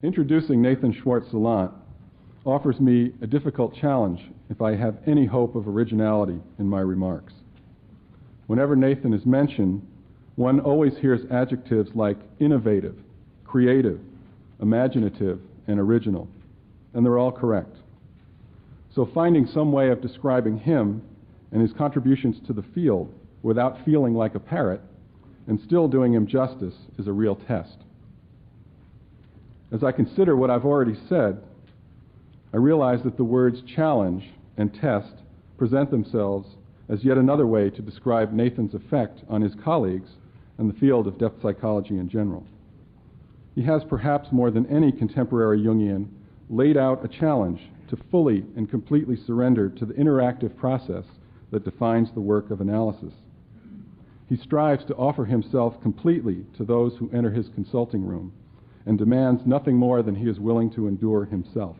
Introducing Nathan Schwartz-Salant offers me a difficult challenge if I have any hope of originality in my remarks. Whenever Nathan is mentioned, one always hears adjectives like innovative, creative, imaginative, and original, and they're all correct. So finding some way of describing him and his contributions to the field without feeling like a parrot and still doing him justice is a real test. As I consider what I've already said, I realize that the words challenge and test present themselves as yet another way to describe Nathan's effect on his colleagues and the field of depth psychology in general. He has perhaps more than any contemporary Jungian laid out a challenge to fully and completely surrender to the interactive process that defines the work of analysis. He strives to offer himself completely to those who enter his consulting room and demands nothing more than he is willing to endure himself.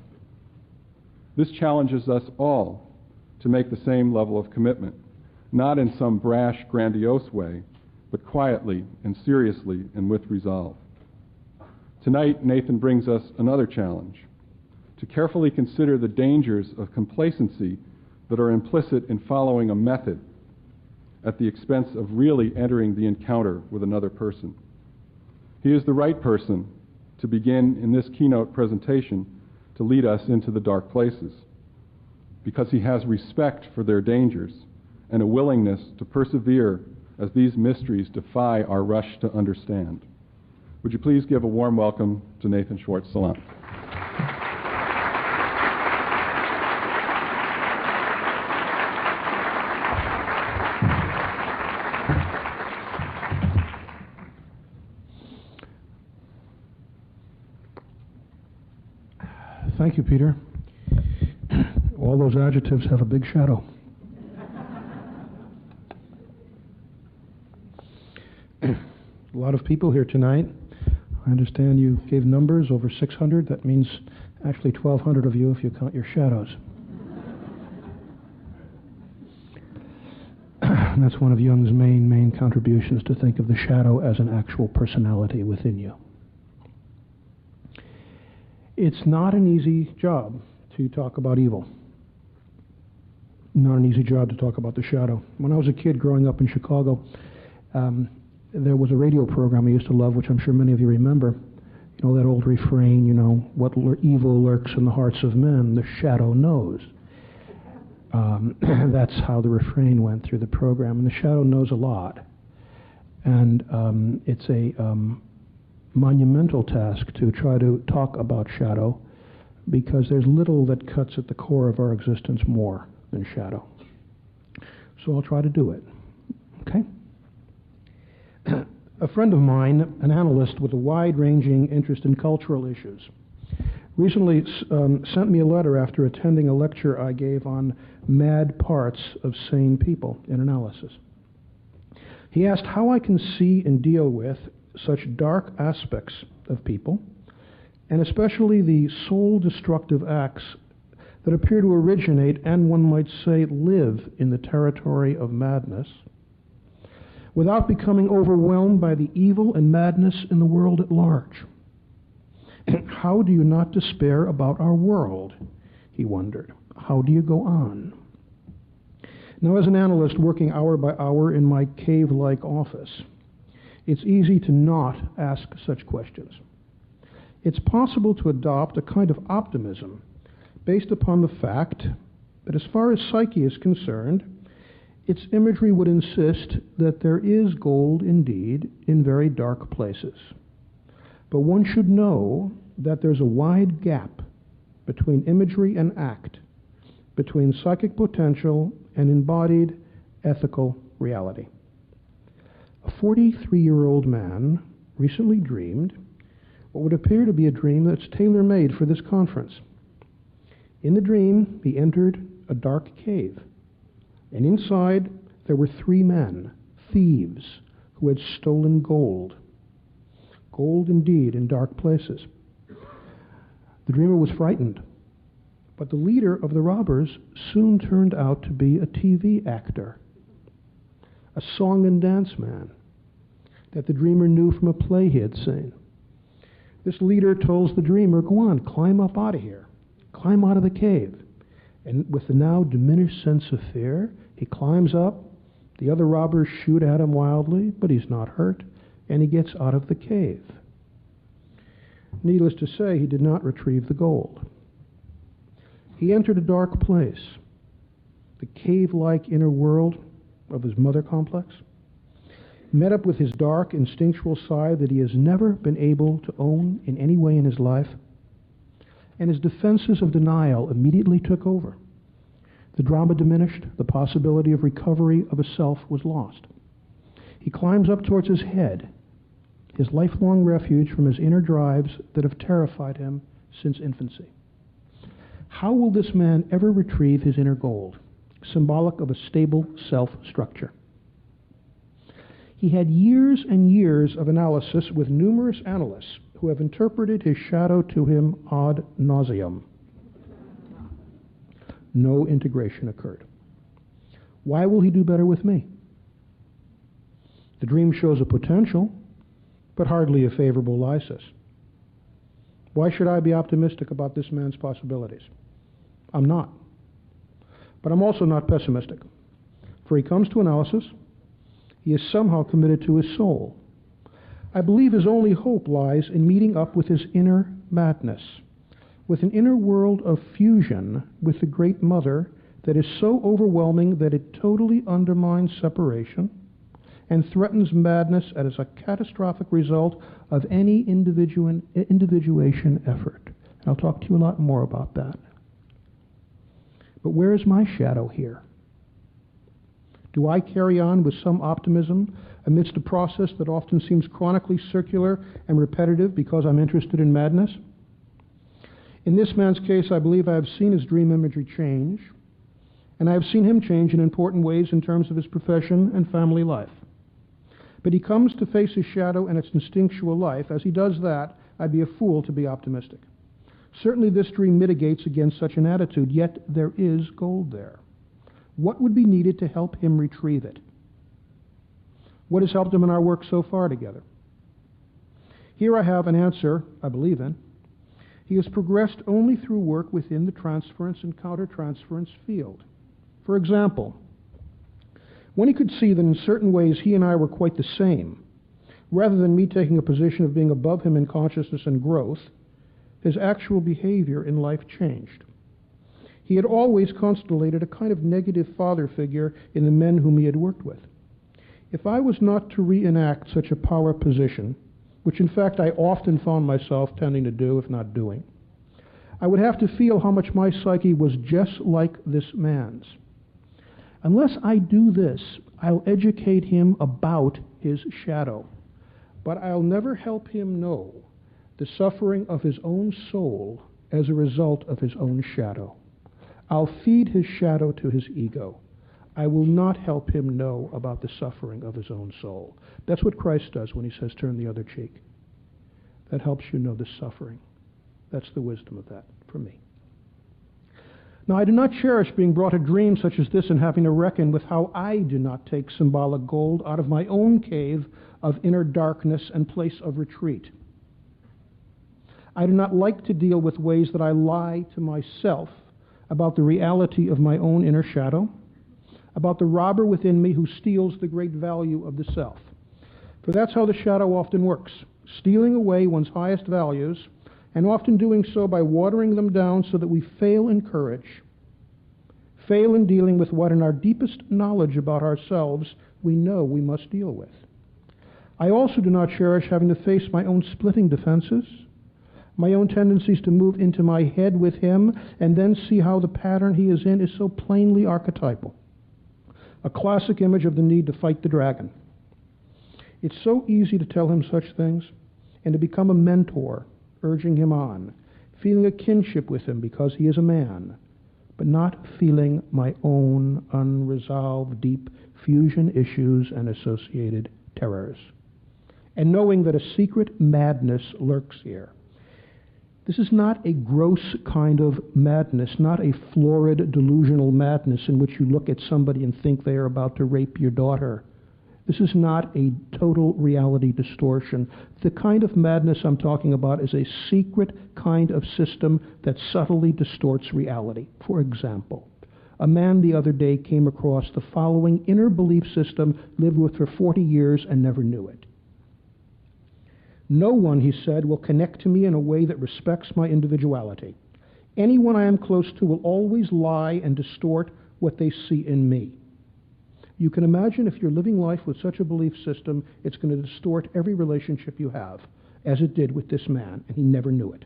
This challenges us all to make the same level of commitment, not in some brash, grandiose way, but quietly and seriously and with resolve. Tonight, Nathan brings us another challenge, to carefully consider the dangers of complacency that are implicit in following a method at the expense of really entering the encounter with another person. He is the right person to begin in this keynote presentation to lead us into the dark places, because he has respect for their dangers and a willingness to persevere as these mysteries defy our rush to understand. Would you please give a warm welcome to Nathan Schwartz-Salant. Thank you, Peter. All those adjectives have a big shadow. A lot of people here tonight. I understand you gave numbers over 600. That means actually 1,200 of you if you count your shadows. That's one of Jung's main contributions, to think of the shadow as an actual personality within you. It's not an easy job to talk about evil. Not an easy job to talk about the shadow. When I was a kid growing up in Chicago, there was a radio program I used to love, which I'm sure many of you remember. You know, that old refrain, what evil lurks in the hearts of men, the shadow knows. That's how the refrain went through the program. And the shadow knows a lot. And it's a monumental task to try to talk about shadow, because there's little that cuts at the core of our existence more than shadow. So I'll try to do it. Okay? A friend of mine, an analyst with a wide-ranging interest in cultural issues, recently sent me a letter after attending a lecture I gave on mad parts of sane people in analysis. He asked how I can see and deal with such dark aspects of people, and especially the soul-destructive acts that appear to originate and, one might say, live in the territory of madness, without becoming overwhelmed by the evil and madness in the world at large. How do you not despair about our world? He wondered. How do you go on? Now, as an analyst working hour by hour in my cave-like office, it's easy to not ask such questions. It's possible to adopt a kind of optimism based upon the fact that, as far as psyche is concerned, its imagery would insist that there is gold indeed in very dark places. But one should know that there's a wide gap between imagery and act, between psychic potential and embodied ethical reality. A 43-year-old man recently dreamed what would appear to be a dream that's tailor-made for this conference. In the dream, he entered a dark cave, and inside there were 3 men, thieves, who had stolen gold. Gold indeed in dark places. The dreamer was frightened, but the leader of the robbers soon turned out to be a TV actor, a song and dance man that the dreamer knew from a play he had seen. This leader tells the dreamer, go on, climb up out of here. Climb out of the cave. And with the now diminished sense of fear, he climbs up. The other robbers shoot at him wildly, but he's not hurt, and he gets out of the cave. Needless to say, he did not retrieve the gold. He entered a dark place, the cave-like inner world of his mother complex, met up with his dark, instinctual side that he has never been able to own in any way in his life, and his defenses of denial immediately took over. The drama diminished, the possibility of recovery of a self was lost. He climbs up towards his head, his lifelong refuge from his inner drives that have terrified him since infancy. How will this man ever retrieve his inner gold, symbolic of a stable self-structure? He had years and years of analysis with numerous analysts who have interpreted his shadow to him ad nauseum. No integration occurred. Why will he do better with me? The dream shows a potential, but hardly a favorable lysis. Why should I be optimistic about this man's possibilities? I'm not. But I'm also not pessimistic. For he comes to analysis. He is somehow committed to his soul. I believe his only hope lies in meeting up with his inner madness, with an inner world of fusion with the Great Mother that is so overwhelming that it totally undermines separation and threatens madness as a catastrophic result of any individuation effort. And I'll talk to you a lot more about that. But where is my shadow here? Do I carry on with some optimism amidst a process that often seems chronically circular and repetitive because I'm interested in madness? In this man's case, I believe I have seen his dream imagery change, and I have seen him change in important ways in terms of his profession and family life. But he comes to face his shadow and its instinctual life. As he does that, I'd be a fool to be optimistic. Certainly this dream mitigates against such an attitude, yet there is gold there. What would be needed to help him retrieve it? What has helped him in our work so far together? Here I have an answer I believe in. He has progressed only through work within the transference and countertransference field. For example, when he could see that in certain ways he and I were quite the same, rather than me taking a position of being above him in consciousness and growth, his actual behavior in life changed. He had always constellated a kind of negative father figure in the men whom he had worked with. If I was not to reenact such a power position, which in fact I often found myself tending to do, if not doing, I would have to feel how much my psyche was just like this man's. Unless I do this, I'll educate him about his shadow, but I'll never help him know the suffering of his own soul as a result of his own shadow. I'll feed his shadow to his ego. I will not help him know about the suffering of his own soul. That's what Christ does when he says, turn the other cheek. That helps you know the suffering. That's the wisdom of that for me. Now, I do not cherish being brought a dream such as this and having to reckon with how I do not take symbolic gold out of my own cave of inner darkness and place of retreat. I do not like to deal with ways that I lie to myself about the reality of my own inner shadow, about the robber within me who steals the great value of the self. For that's how the shadow often works, stealing away one's highest values, and often doing so by watering them down so that we fail in courage, fail in dealing with what in our deepest knowledge about ourselves we know we must deal with. I also do not cherish having to face my own splitting defenses, my own tendencies to move into my head with him and then see how the pattern he is in is so plainly archetypal. A classic image of the need to fight the dragon. It's so easy to tell him such things and to become a mentor, urging him on, feeling a kinship with him because he is a man, but not feeling my own unresolved deep fusion issues and associated terrors, and knowing that a secret madness lurks here. This is not a gross kind of madness, not a florid delusional madness in which you look at somebody and think they are about to rape your daughter. This is not a total reality distortion. The kind of madness I'm talking about is a secret kind of system that subtly distorts reality. For example, a man the other day came across the following inner belief system, lived with for 40 years and never knew it. No one, he said, will connect to me in a way that respects my individuality. Anyone I am close to will always lie and distort what they see in me. You can imagine if you're living life with such a belief system, it's going to distort every relationship you have, as it did with this man, and he never knew it.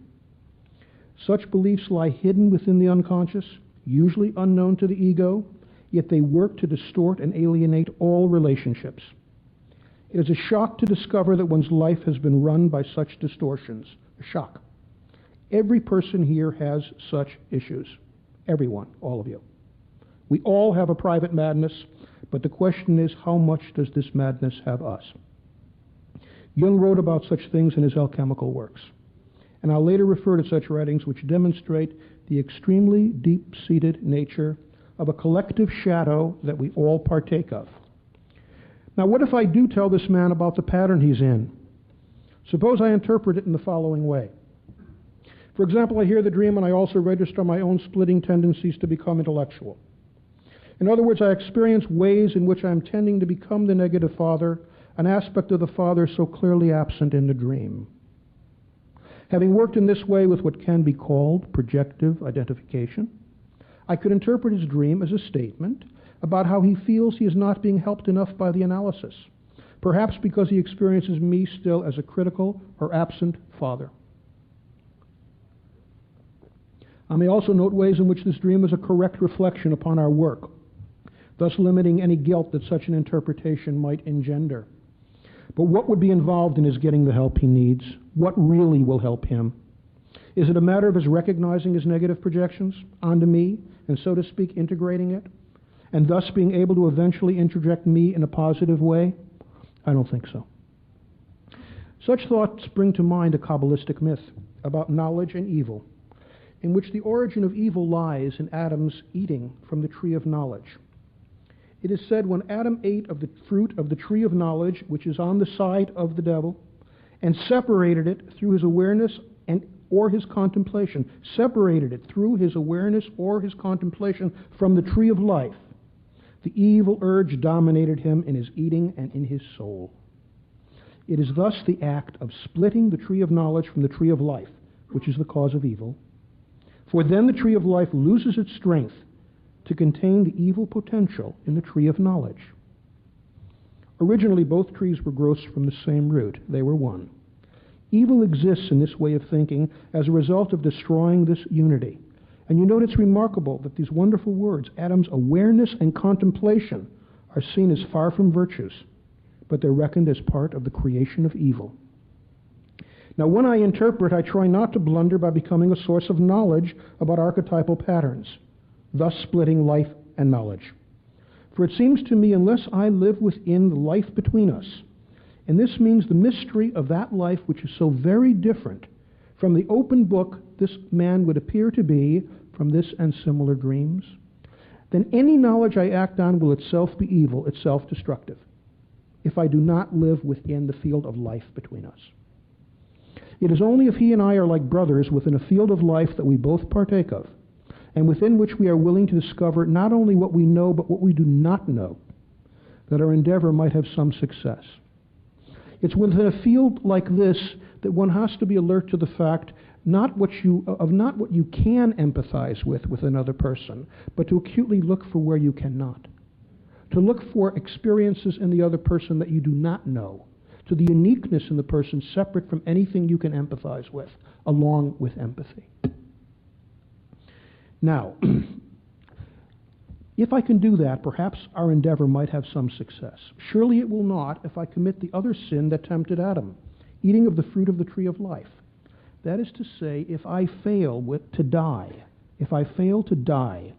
Such beliefs lie hidden within the unconscious, usually unknown to the ego, yet they work to distort and alienate all relationships. It is a shock to discover that one's life has been run by such distortions. A shock. Every person here has such issues. Everyone, all of you. We all have a private madness, but the question is, how much does this madness have us? Jung wrote about such things in his alchemical works, and I'll later refer to such writings which demonstrate the extremely deep-seated nature of a collective shadow that we all partake of. Now, what if I do tell this man about the pattern he's in? Suppose I interpret it in the following way. For example, I hear the dream and I also register my own splitting tendencies to become intellectual. In other words, I experience ways in which I am tending to become the negative father, an aspect of the father so clearly absent in the dream. Having worked in this way with what can be called projective identification, I could interpret his dream as a statement about how he feels he is not being helped enough by the analysis, perhaps because he experiences me still as a critical or absent father. I may also note ways in which this dream is a correct reflection upon our work, thus limiting any guilt that such an interpretation might engender. But what would be involved in his getting the help he needs? What really will help him? Is it a matter of his recognizing his negative projections onto me, and so to speak, integrating it, and thus being able to eventually interject me in a positive way? I don't think so. Such thoughts bring to mind a Kabbalistic myth about knowledge and evil, in which the origin of evil lies in Adam's eating from the tree of knowledge. It is said when Adam ate of the fruit of the tree of knowledge, which is on the side of the devil, and separated it through his awareness or his contemplation, separated it through his awareness or his contemplation from the tree of life, the evil urge dominated him in his eating and in his soul. It is thus the act of splitting the tree of knowledge from the tree of life, which is the cause of evil. For then the tree of life loses its strength to contain the evil potential in the tree of knowledge. Originally, both trees were growths from the same root. They were one. Evil exists in this way of thinking as a result of destroying this unity. And you note it's remarkable that these wonderful words, Adam's awareness and contemplation, are seen as far from virtues, but they're reckoned as part of the creation of evil. Now, when I interpret, I try not to blunder by becoming a source of knowledge about archetypal patterns, thus splitting life and knowledge. For it seems to me, unless I live within the life between us, and this means the mystery of that life which is so very different from the open book this man would appear to be from this and similar dreams, then any knowledge I act on will itself be evil, it's self-destructive, if I do not live within the field of life between us. It is only if he and I are like brothers within a field of life that we both partake of, and within which we are willing to discover not only what we know, but what we do not know, that our endeavor might have some success. It's within a field like this that one has to be alert to the fact not what you can empathize with another person, but to acutely look for where you cannot. To look for experiences in the other person that you do not know, to the uniqueness in the person separate from anything you can empathize with, along with empathy. Now, if I can do that, perhaps our endeavor might have some success. Surely it will not if I commit the other sin that tempted Adam, eating of the fruit of the tree of life. That is to say, if I fail to die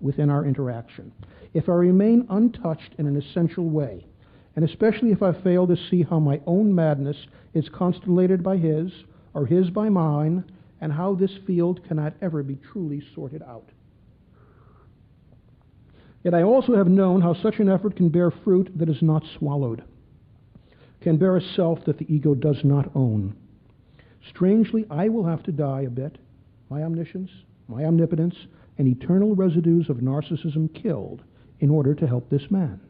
within our interaction, if I remain untouched in an essential way, and especially if I fail to see how my own madness is constellated by his, or his by mine, and how this field cannot ever be truly sorted out. Yet I also have known how such an effort can bear fruit that is not swallowed. can bear a self that the ego does not own. Strangely, I will have to die a bit, my omniscience, my omnipotence, and eternal residues of narcissism killed in order to help this man.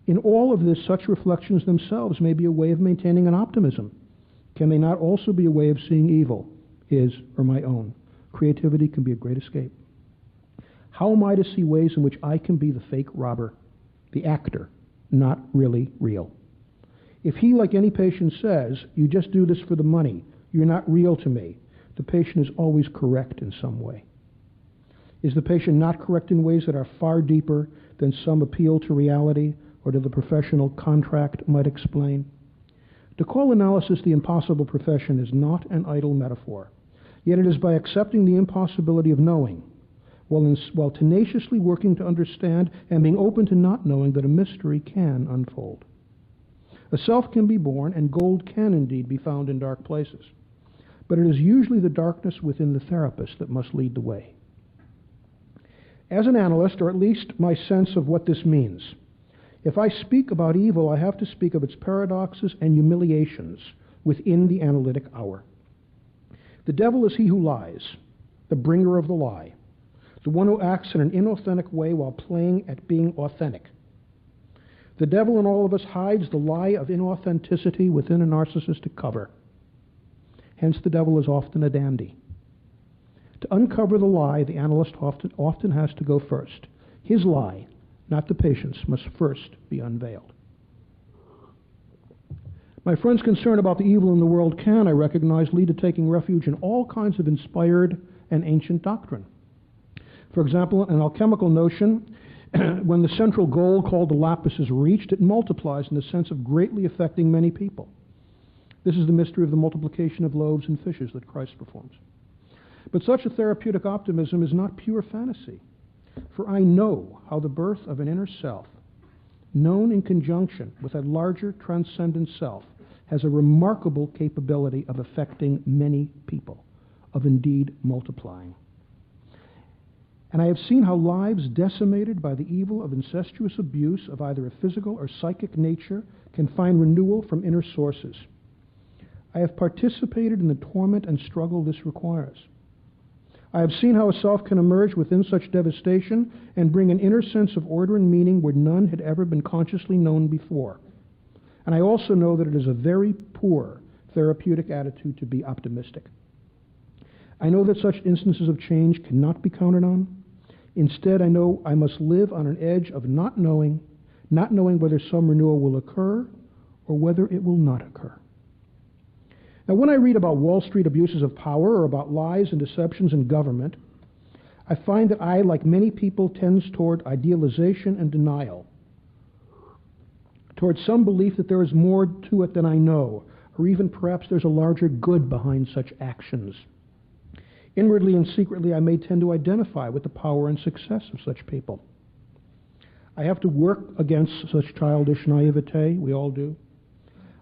In all of this, such reflections themselves may be a way of maintaining an optimism. Can they not also be a way of seeing evil, his or my own? Creativity can be a great escape. How am I to see ways in which I can be the fake robber, the actor, not really real? If he, like any patient, says, you just do this for the money, you're not real to me, the patient is always correct in some way. Is the patient not correct in ways that are far deeper than some appeal to reality or to the professional contract might explain? To call analysis the impossible profession is not an idle metaphor, yet it is by accepting the impossibility of knowing, while tenaciously working to understand and being open to not knowing, that a mystery can unfold. A self can be born, and gold can indeed be found in dark places, but it is usually the darkness within the therapist that must lead the way. As an analyst, or at least my sense of what this means, if I speak about evil, I have to speak of its paradoxes and humiliations within the analytic hour. The devil is he who lies, the bringer of the lie, the one who acts in an inauthentic way while playing at being authentic. The devil in all of us hides the lie of inauthenticity within a narcissistic cover. Hence, the devil is often a dandy. To uncover the lie, the analyst often has to go first. His lie, not the patient's, must first be unveiled. My friend's concern about the evil in the world can, I recognize, lead to taking refuge in all kinds of inspired and ancient doctrine. For example, an alchemical notion, when the central goal called the lapis is reached, it multiplies in the sense of greatly affecting many people. This is the mystery of the multiplication of loaves and fishes that Christ performs. But such a therapeutic optimism is not pure fantasy, for I know how the birth of an inner self, known in conjunction with a larger transcendent self, has a remarkable capability of affecting many people, of indeed multiplying. And I have seen how lives decimated by the evil of incestuous abuse of either a physical or psychic nature can find renewal from inner sources. I have participated in the torment and struggle this requires. I have seen how a self can emerge within such devastation and bring an inner sense of order and meaning where none had ever been consciously known before. And I also know that it is a very poor therapeutic attitude to be optimistic. I know that such instances of change cannot be counted on. Instead, I know I must live on an edge of not knowing whether some renewal will occur or whether it will not occur. Now, when I read about Wall Street abuses of power or about lies and deceptions in government, I find that I, like many people, tends toward idealization and denial, toward some belief that there is more to it than I know, or even perhaps there's a larger good behind such actions. Inwardly and secretly, I may tend to identify with the power and success of such people. I have to work against such childish naivete, we all do.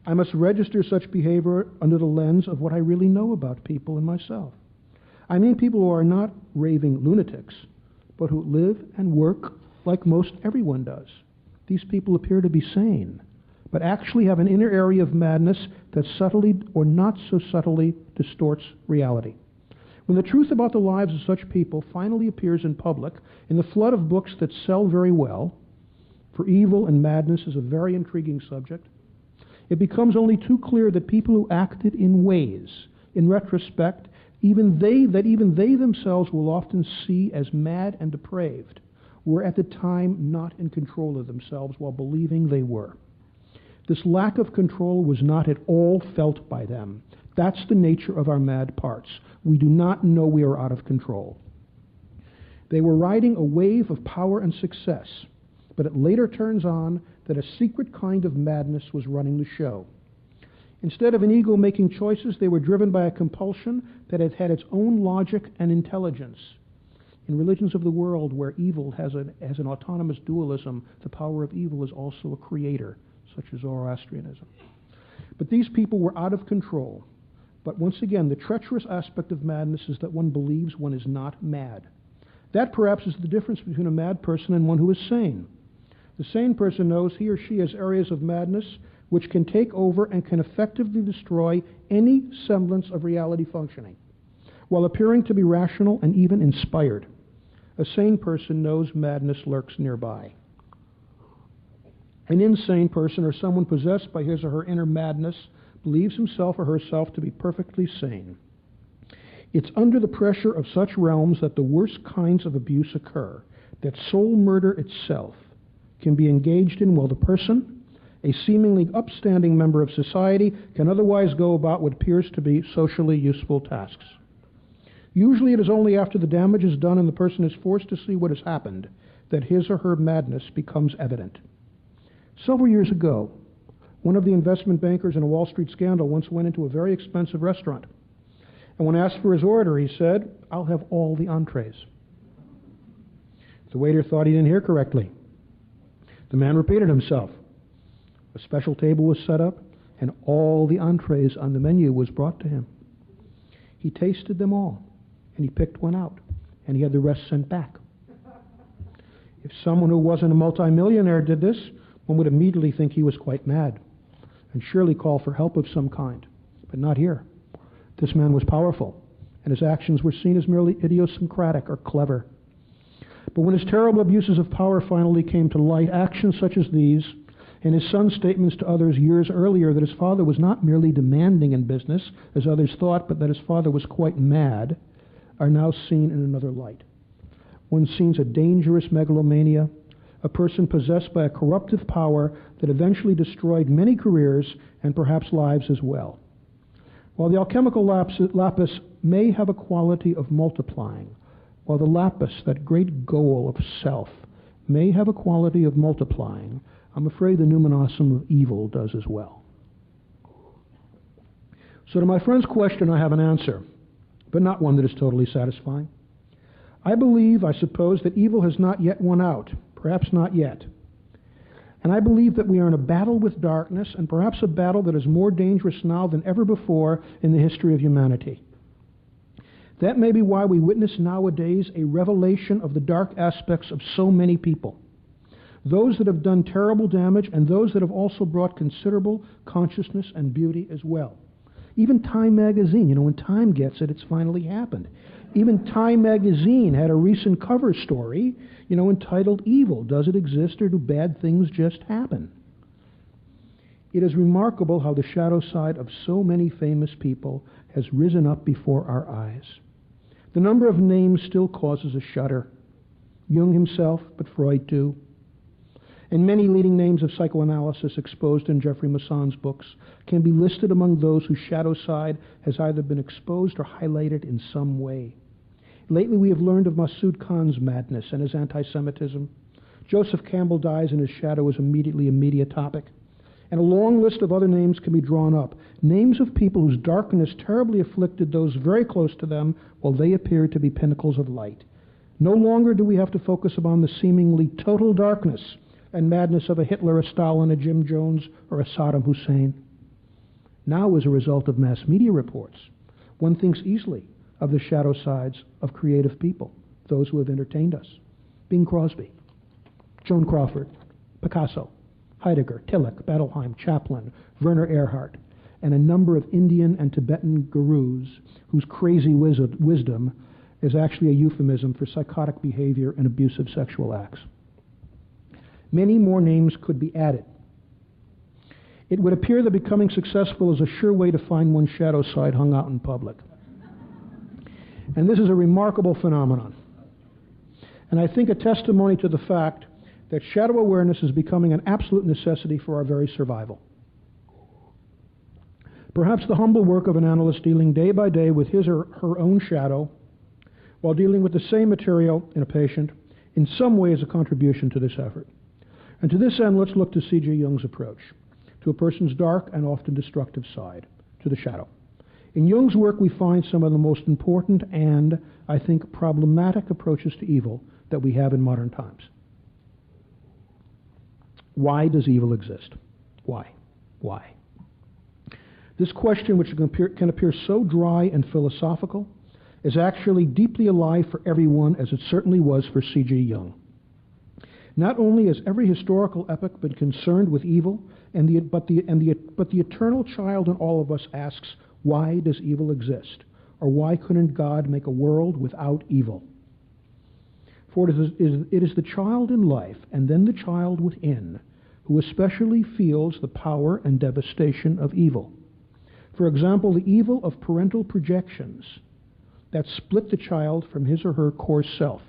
I must register such behavior under the lens of what I really know about people and myself. I mean people who are not raving lunatics, but who live and work like most everyone does. These people appear to be sane, but actually have an inner area of madness that subtly or not so subtly distorts reality. When the truth about the lives of such people finally appears in public, in the flood of books that sell very well, for evil and madness is a very intriguing subject, it becomes only too clear that people who acted in ways, in retrospect, even they themselves will often see as mad and depraved, were at the time not in control of themselves while believing they were. This lack of control was not at all felt by them. That's the nature of our mad parts. We do not know we are out of control. They were riding a wave of power and success, but it later turns on that a secret kind of madness was running the show. Instead of an ego making choices, they were driven by a compulsion that had its own logic and intelligence. In religions of the world where evil has an autonomous dualism, the power of evil is also a creator, such as Zoroastrianism. But these people were out of control. But once again, the treacherous aspect of madness is that one believes one is not mad. That perhaps is the difference between a mad person and one who is sane. The sane person knows he or she has areas of madness which can take over and can effectively destroy any semblance of reality functioning, while appearing to be rational and even inspired. A sane person knows madness lurks nearby. An insane person, or someone possessed by his or her inner madness, believes himself or herself to be perfectly sane. It's under the pressure of such realms that the worst kinds of abuse occur, that soul murder itself can be engaged in while the person, a seemingly upstanding member of society, can otherwise go about what appears to be socially useful tasks. Usually it is only after the damage is done and the person is forced to see what has happened that his or her madness becomes evident. Several years ago, one of the investment bankers in a Wall Street scandal once went into a very expensive restaurant. And when asked for his order, he said, "I'll have all the entrees." The waiter thought he didn't hear correctly. The man repeated himself. A special table was set up, and all the entrees on the menu was brought to him. He tasted them all, and he picked one out, and he had the rest sent back. If someone who wasn't a multimillionaire did this, one would immediately think he was quite mad, and surely call for help of some kind. But not here. This man was powerful, and his actions were seen as merely idiosyncratic or clever. But when his terrible abuses of power finally came to light, actions such as these, and his son's statements to others years earlier that his father was not merely demanding in business, as others thought, but that his father was quite mad, are now seen in another light. One sees a dangerous megalomania, a person possessed by a corruptive power that eventually destroyed many careers and perhaps lives as well. While the alchemical lapis may have a quality of multiplying, while the lapis, that great goal of self, may have a quality of multiplying, I'm afraid the numinosum of evil does as well. So to my friend's question, I have an answer, but not one that is totally satisfying. I suppose, that evil has not yet won out, perhaps not yet. And I believe that we are in a battle with darkness, and perhaps a battle that is more dangerous now than ever before in the history of humanity. That may be why we witness nowadays a revelation of the dark aspects of so many people. Those that have done terrible damage, and those that have also brought considerable consciousness and beauty as well. Even Time magazine, when Time gets it, it's finally happened. Even Time magazine had a recent cover story, entitled "Evil. Does it exist, or do bad things just happen?" It is remarkable how the shadow side of so many famous people has risen up before our eyes. The number of names still causes a shudder. Jung himself, but Freud too. And many leading names of psychoanalysis exposed in Jeffrey Maussan's books can be listed among those whose shadow side has either been exposed or highlighted in some way. Lately we have learned of Masood Khan's madness and his anti-Semitism. Joseph Campbell dies and his shadow is immediately a media topic. And a long list of other names can be drawn up. Names of people whose darkness terribly afflicted those very close to them while they appeared to be pinnacles of light. No longer do we have to focus upon the seemingly total darkness and madness of a Hitler, a Stalin, a Jim Jones, or a Saddam Hussein. Now, as a result of mass media reports, one thinks easily of the shadow sides of creative people, those who have entertained us. Bing Crosby, Joan Crawford, Picasso, Heidegger, Tillich, Bettelheim, Chaplin, Werner Erhard, and a number of Indian and Tibetan gurus whose crazy wisdom is actually a euphemism for psychotic behavior and abusive sexual acts. Many more names could be added. It would appear that becoming successful is a sure way to find one's shadow side hung out in public. And this is a remarkable phenomenon. And I think a testimony to the fact that shadow awareness is becoming an absolute necessity for our very survival. Perhaps the humble work of an analyst dealing day by day with his or her own shadow while dealing with the same material in a patient in some way is a contribution to this effort. And to this end, let's look to C.G. Jung's approach to a person's dark and often destructive side, to the shadow. In Jung's work, we find some of the most important and, I think, problematic approaches to evil that we have in modern times. Why does evil exist? Why? Why? This question, which can appear so dry and philosophical, is actually deeply alive for everyone, as it certainly was for C.G. Jung. Not only has every historical epoch been concerned with evil, but the eternal child in all of us asks, why does evil exist? Or why couldn't God make a world without evil? For it is the child in life, and then the child within, who especially feels the power and devastation of evil. For example, the evil of parental projections that split the child from his or her core self,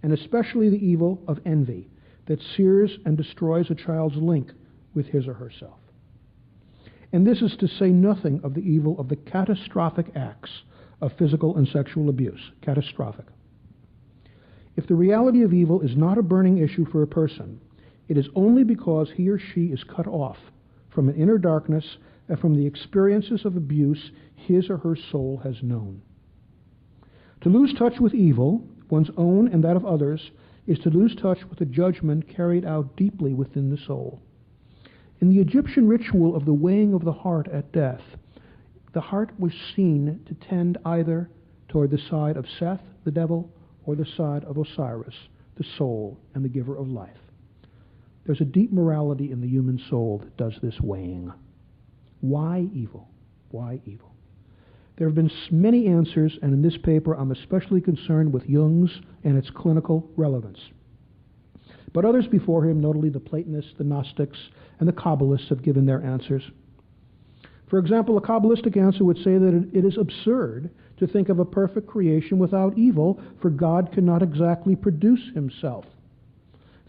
and especially the evil of envy that sears and destroys a child's link with his or herself. And this is to say nothing of the evil of the catastrophic acts of physical and sexual abuse. Catastrophic. If the reality of evil is not a burning issue for a person, it is only because he or she is cut off from an inner darkness and from the experiences of abuse his or her soul has known. To lose touch with evil, one's own and that of others, is to lose touch with the judgment carried out deeply within the soul. In the Egyptian ritual of the weighing of the heart at death, the heart was seen to tend either toward the side of Seth, the devil, or the side of Osiris, the soul and the giver of life. There's a deep morality in the human soul that does this weighing. Why evil? Why evil? There have been many answers, and in this paper I'm especially concerned with Jung's and its clinical relevance. But others before him, notably the Platonists, the Gnostics, and the Kabbalists, have given their answers. For example, a Kabbalistic answer would say that it is absurd to think of a perfect creation without evil, for God cannot exactly produce himself.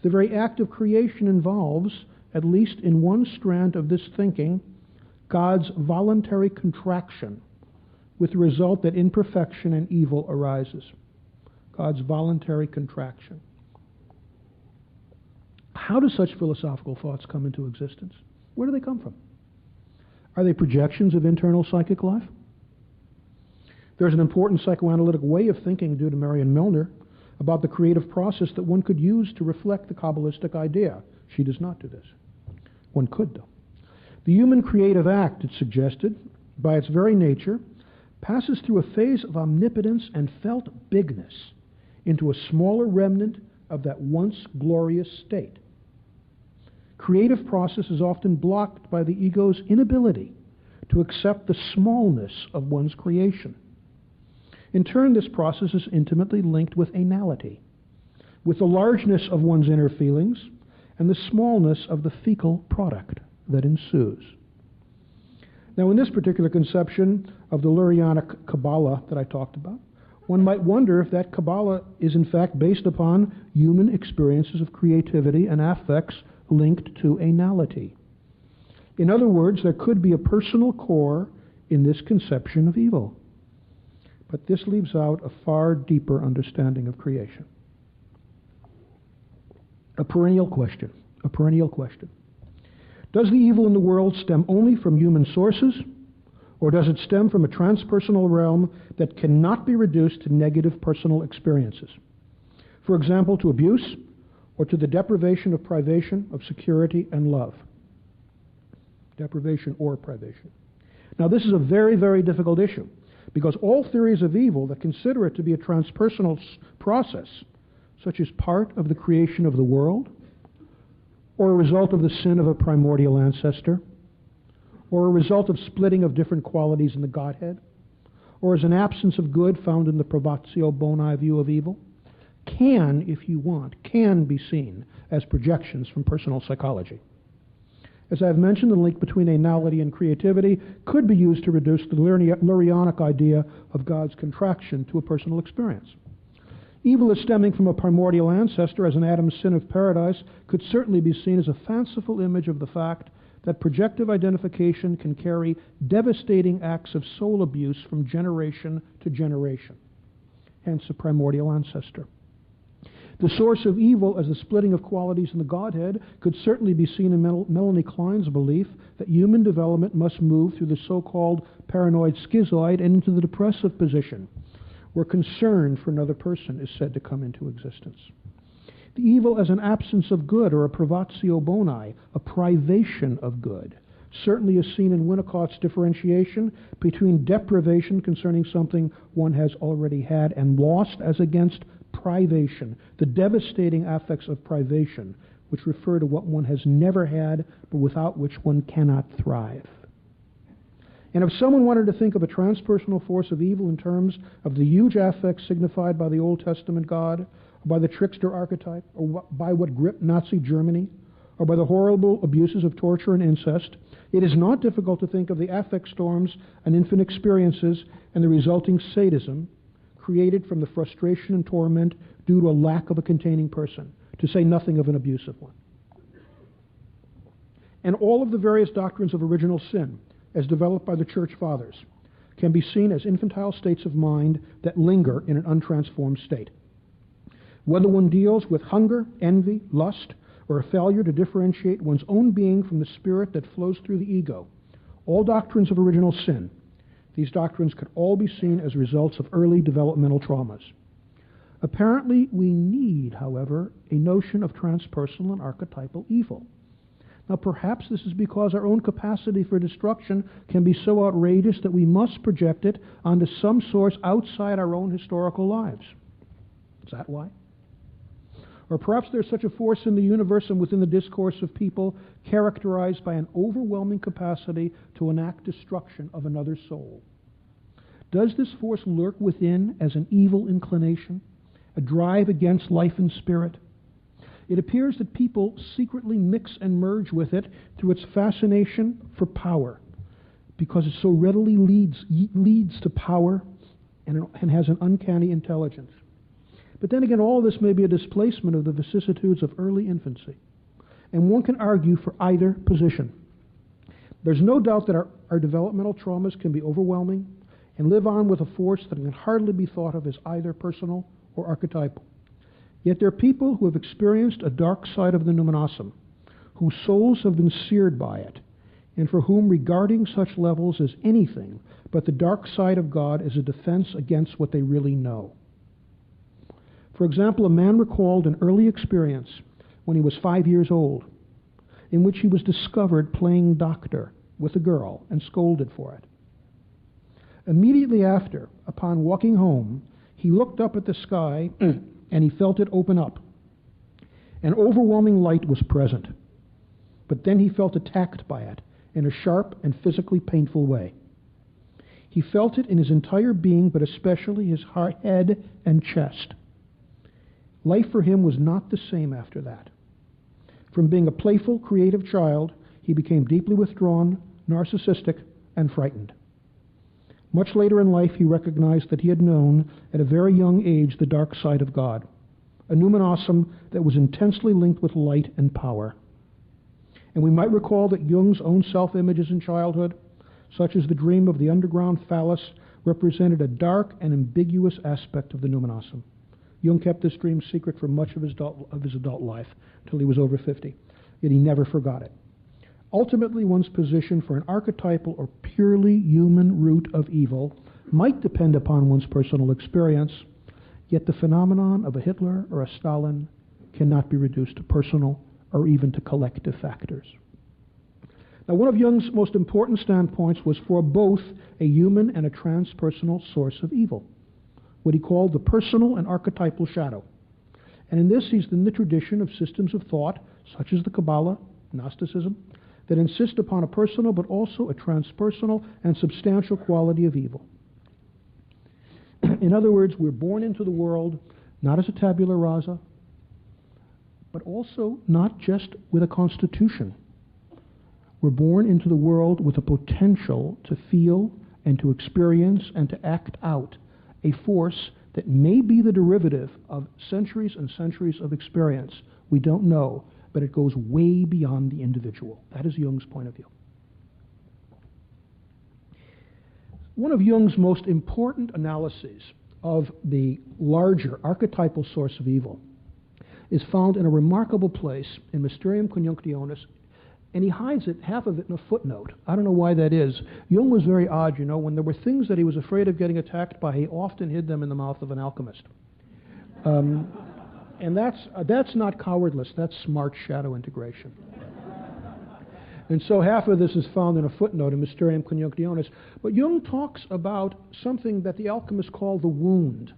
The very act of creation involves, at least in one strand of this thinking, God's voluntary contraction, with the result that imperfection and evil arises. God's voluntary contraction. How do such philosophical thoughts come into existence? Where do they come from? Are they projections of internal psychic life? There's an important psychoanalytic way of thinking due to Marion Milner about the creative process that one could use to reflect the Kabbalistic idea. She does not do this. One could, though. The human creative act, it's suggested, by its very nature, passes through a phase of omnipotence and felt bigness into a smaller remnant of that once glorious state. Creative process is often blocked by the ego's inability to accept the smallness of one's creation. In turn, this process is intimately linked with anality, with the largeness of one's inner feelings and the smallness of the fecal product that ensues. Now, in this particular conception of the Lurianic Kabbalah that I talked about, one might wonder if that Kabbalah is in fact based upon human experiences of creativity and affects linked to anality. In other words, there could be a personal core in this conception of evil. But this leaves out a far deeper understanding of creation. A perennial question. Does the evil in the world stem only from human sources, or does it stem from a transpersonal realm that cannot be reduced to negative personal experiences? For example, to abuse, or to the deprivation of privation of security and love. Deprivation or privation. Now, this is a very, very difficult issue, because all theories of evil that consider it to be a transpersonal process, such as part of the creation of the world, or a result of the sin of a primordial ancestor, or a result of splitting of different qualities in the Godhead, or as an absence of good found in the provatio boni view of evil, can, if you want, can be seen as projections from personal psychology. As I've mentioned, the link between anality and creativity could be used to reduce the Lurianic idea of God's contraction to a personal experience. Evil as stemming from a primordial ancestor, as in Adam's sin of paradise, could certainly be seen as a fanciful image of the fact that projective identification can carry devastating acts of soul abuse from generation to generation, hence a primordial ancestor. The source of evil as the splitting of qualities in the Godhead could certainly be seen in Melanie Klein's belief that human development must move through the so-called paranoid schizoid and into the depressive position, where concern for another person is said to come into existence. The evil as an absence of good, or a privatio boni, a privation of good, certainly is seen in Winnicott's differentiation between deprivation concerning something one has already had and lost as against privation, the devastating affects of privation, which refer to what one has never had but without which one cannot thrive. And if someone wanted to think of a transpersonal force of evil in terms of the huge affects signified by the Old Testament God, or by the trickster archetype, or by what gripped Nazi Germany, or by the horrible abuses of torture and incest, it is not difficult to think of the affect storms and infant experiences and the resulting sadism created from the frustration and torment due to a lack of a containing person, to say nothing of an abusive one. And all of the various doctrines of original sin, as developed by the Church Fathers, can be seen as infantile states of mind that linger in an untransformed state. Whether one deals with hunger, envy, lust, or a failure to differentiate one's own being from the spirit that flows through the ego, all doctrines of original sin, these doctrines could all be seen as results of early developmental traumas. Apparently, we need, however, a notion of transpersonal and archetypal evil. Now, perhaps this is because our own capacity for destruction can be so outrageous that we must project it onto some source outside our own historical lives. Is that why? Or perhaps there's such a force in the universe and within the discourse of people characterized by an overwhelming capacity to enact destruction of another soul. Does this force lurk within as an evil inclination, a drive against life and spirit? It appears that people secretly mix and merge with it through its fascination for power, because it so readily leads to power and has an uncanny intelligence. But then again, all of this may be a displacement of the vicissitudes of early infancy, and one can argue for either position. There's no doubt that our developmental traumas can be overwhelming and live on with a force that can hardly be thought of as either personal or archetypal. Yet there are people who have experienced a dark side of the numinosum, whose souls have been seared by it, and for whom regarding such levels as anything but the dark side of God is a defense against what they really know. For example, a man recalled an early experience when he was 5 years old, in which he was discovered playing doctor with a girl and scolded for it. Immediately after, upon walking home, he looked up at the sky and he felt it open up. An overwhelming light was present, but then he felt attacked by it in a sharp and physically painful way. He felt it in his entire being, but especially his head and chest. Life for him was not the same after that. From being a playful, creative child, he became deeply withdrawn, narcissistic, and frightened. Much later in life, he recognized that he had known, at a very young age, the dark side of God, a numinosum that was intensely linked with light and power. And we might recall that Jung's own self-images in childhood, such as the dream of the underground phallus, represented a dark and ambiguous aspect of the numinosum. Jung kept this dream secret for much of his adult life, till he was over 50, yet he never forgot it. Ultimately, one's position for an archetypal or purely human root of evil might depend upon one's personal experience, yet the phenomenon of a Hitler or a Stalin cannot be reduced to personal or even to collective factors. Now, one of Jung's most important standpoints was for both a human and a transpersonal source of evil, what he called the personal and archetypal shadow. And in this, he's in the tradition of systems of thought, such as the Kabbalah, Gnosticism, that insist upon a personal but also a transpersonal and substantial quality of evil. In other words, we're born into the world not as a tabula rasa, but also not just with a constitution. We're born into the world with a potential to feel and to experience and to act out a force that may be the derivative of centuries and centuries of experience. We don't know, but it goes way beyond the individual. That is Jung's point of view. One of Jung's most important analyses of the larger archetypal source of evil is found in a remarkable place in Mysterium Conjunctionis, and he hides it, half of it, in a footnote. I don't know why that is. Jung was very odd, you know. When there were things that he was afraid of getting attacked by, he often hid them in the mouth of an alchemist. And that's not cowardless, that's smart shadow integration. And so half of this is found in a footnote in Mysterium Conjunctionis. But Jung talks about something that the alchemists call the wound.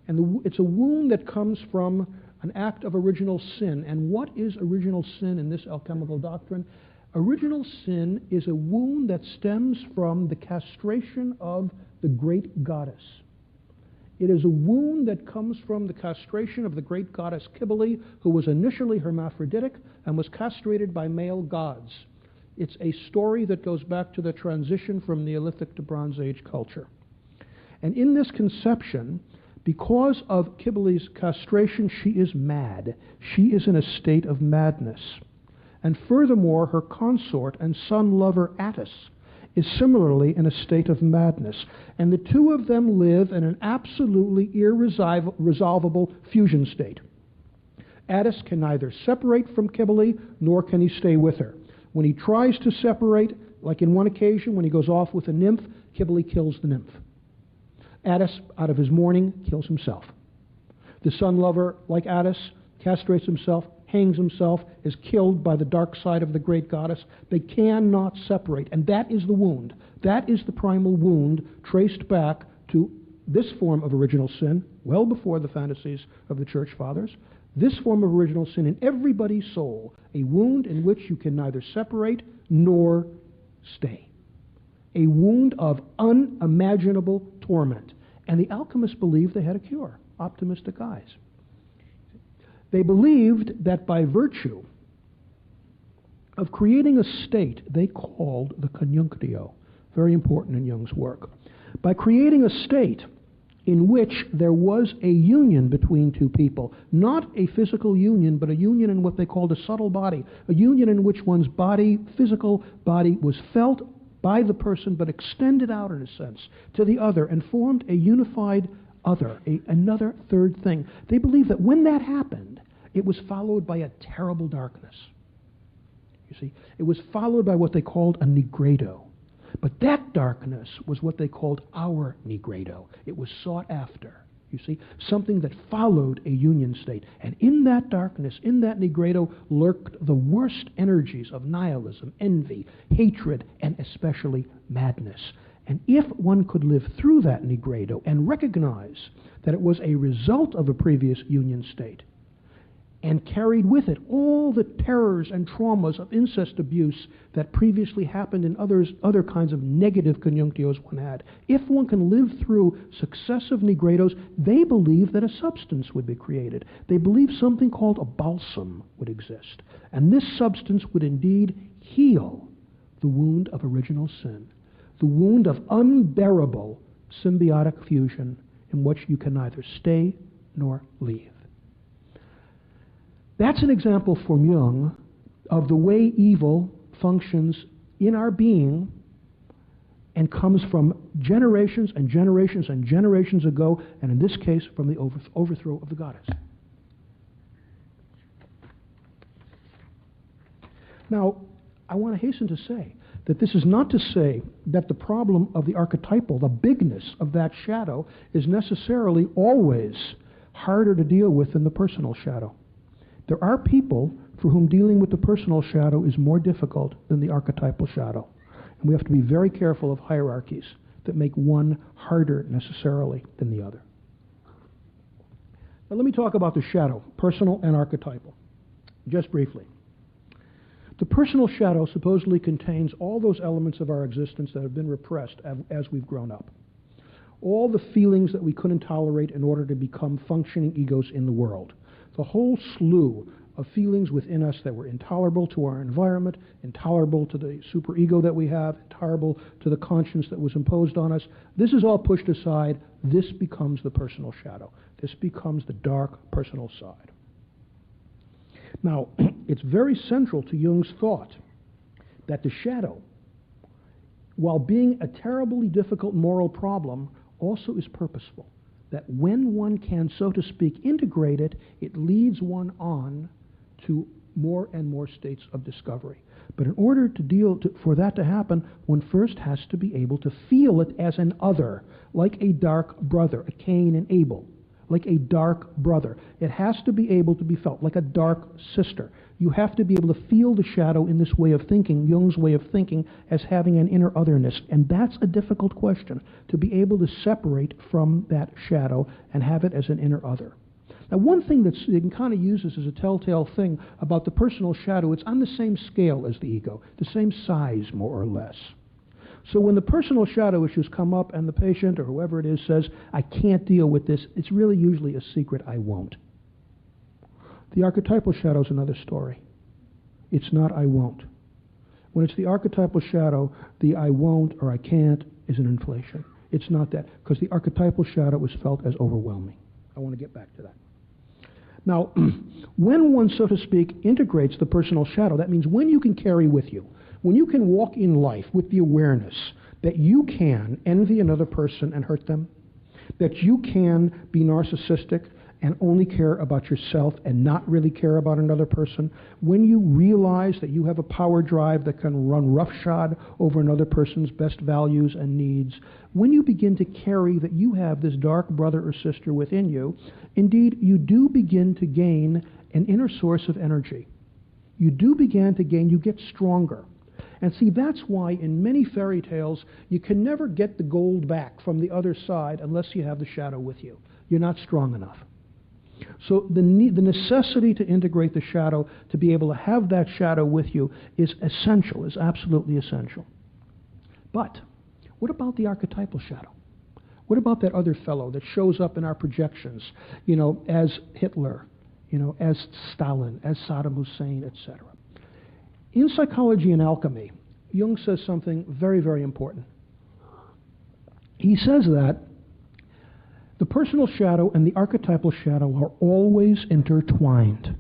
And it's a wound that comes from an act of original sin. And what is original sin in this alchemical doctrine? Original sin is a wound that stems from the castration of the great goddess. It is a wound that comes from the castration of the great goddess Cybele, who was initially hermaphroditic and was castrated by male gods. It's a story that goes back to the transition from Neolithic to Bronze Age culture. And in this conception, because of Cybele's castration, she is mad. She is in a state of madness. And furthermore, her consort and son-lover Attis is similarly in a state of madness. And the two of them live in an absolutely irresolvable fusion state. Attis can neither separate from Cybele, nor can he stay with her. When he tries to separate, like in one occasion when he goes off with a nymph, Cybele kills the nymph. Attis, out of his mourning, kills himself. The son-lover, like Attis, castrates himself, hangs himself, is killed by the dark side of the great goddess. They cannot separate, and that is the wound. That is the primal wound traced back to this form of original sin, well before the fantasies of the Church Fathers. This form of original sin in everybody's soul, a wound in which you can neither separate nor stay. A wound of unimaginable torment. And the alchemists believed they had a cure. Optimistic guys. They believed that by virtue of creating a state they called the conjunctio, very important in Jung's work, by creating a state in which there was a union between two people, not a physical union, but a union in what they called a subtle body, a union in which one's body, physical body, was felt by the person but extended out in a sense to the other and formed a unified other, another third thing. They believed that when that happened, it was followed by a terrible darkness. You see, it was followed by what they called a nigredo. But that darkness was what they called our nigredo. It was sought after. You see, something that followed a union state. And in that darkness, in that nigredo, lurked the worst energies of nihilism, envy, hatred, and especially madness. And if one could live through that nigredo and recognize that it was a result of a previous union state, and carried with it all the terrors and traumas of incest abuse that previously happened in other kinds of negative conjunctios one had. If one can live through successive nigredos, they believe that a substance would be created. They believe something called a balsam would exist. And this substance would indeed heal the wound of original sin, the wound of unbearable symbiotic fusion in which you can neither stay nor leave. That's an example from Jung of the way evil functions in our being and comes from generations and generations and generations ago, and in this case, from the overthrow of the goddess. Now, I want to hasten to say that this is not to say that the problem of the archetypal, the bigness of that shadow, is necessarily always harder to deal with than the personal shadow. There are people for whom dealing with the personal shadow is more difficult than the archetypal shadow. And we have to be very careful of hierarchies that make one harder necessarily than the other. Now let me talk about the shadow, personal and archetypal, just briefly. The personal shadow supposedly contains all those elements of our existence that have been repressed as we've grown up. All the feelings that we couldn't tolerate in order to become functioning egos in the world. The whole slew of feelings within us that were intolerable to our environment, intolerable to the superego that we have, intolerable to the conscience that was imposed on us. This is all pushed aside. This becomes the personal shadow. This becomes the dark personal side. Now, it's very central to Jung's thought that the shadow, while being a terribly difficult moral problem, also is purposeful. That when one can, so to speak, integrate it, it leads one on to more and more states of discovery. But in order for that to happen, one first has to be able to feel it as an other, like a dark brother, a Cain and Abel, like a dark brother. It has to be able to be felt, like a dark sister. You have to be able to feel the shadow in this way of thinking, Jung's way of thinking, as having an inner otherness. And that's a difficult question, to be able to separate from that shadow and have it as an inner other. Now, one thing that you can kind of use this as a telltale thing about the personal shadow, it's on the same scale as the ego, the same size, more or less. So when the personal shadow issues come up and the patient or whoever it is says, I can't deal with this, it's really usually a secret, I won't. The archetypal shadow is another story. It's not I won't. When it's the archetypal shadow, the I won't or I can't is an inflation. It's not that, because the archetypal shadow is felt as overwhelming. I want to get back to that. Now, when one, so to speak, integrates the personal shadow, that means when you can carry with you, when you can walk in life with the awareness that you can envy another person and hurt them, that you can be narcissistic and only care about yourself and not really care about another person, when you realize that you have a power drive that can run roughshod over another person's best values and needs, when you begin to carry that you have this dark brother or sister within you, indeed, you do begin to gain an inner source of energy. You do begin to gain, you get stronger. And see, that's why in many fairy tales, you can never get the gold back from the other side unless you have the shadow with you. You're not strong enough. So the necessity to integrate the shadow, to be able to have that shadow with you, is essential, is absolutely essential. But what about the archetypal shadow? What about that other fellow that shows up in our projections, as Hitler, as Stalin, as Saddam Hussein, etc.? In Psychology and Alchemy, Jung says something very, very important. He says that the personal shadow and the archetypal shadow are always intertwined.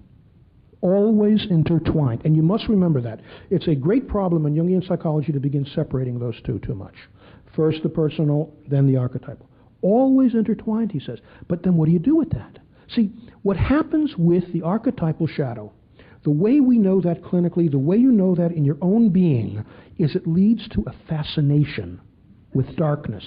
Always intertwined. And you must remember that. It's a great problem in Jungian psychology to begin separating those two too much. First the personal, then the archetypal. Always intertwined, he says. But then what do you do with that? See, what happens with the archetypal shadow, the way we know that clinically, the way you know that in your own being, is it leads to a fascination with darkness.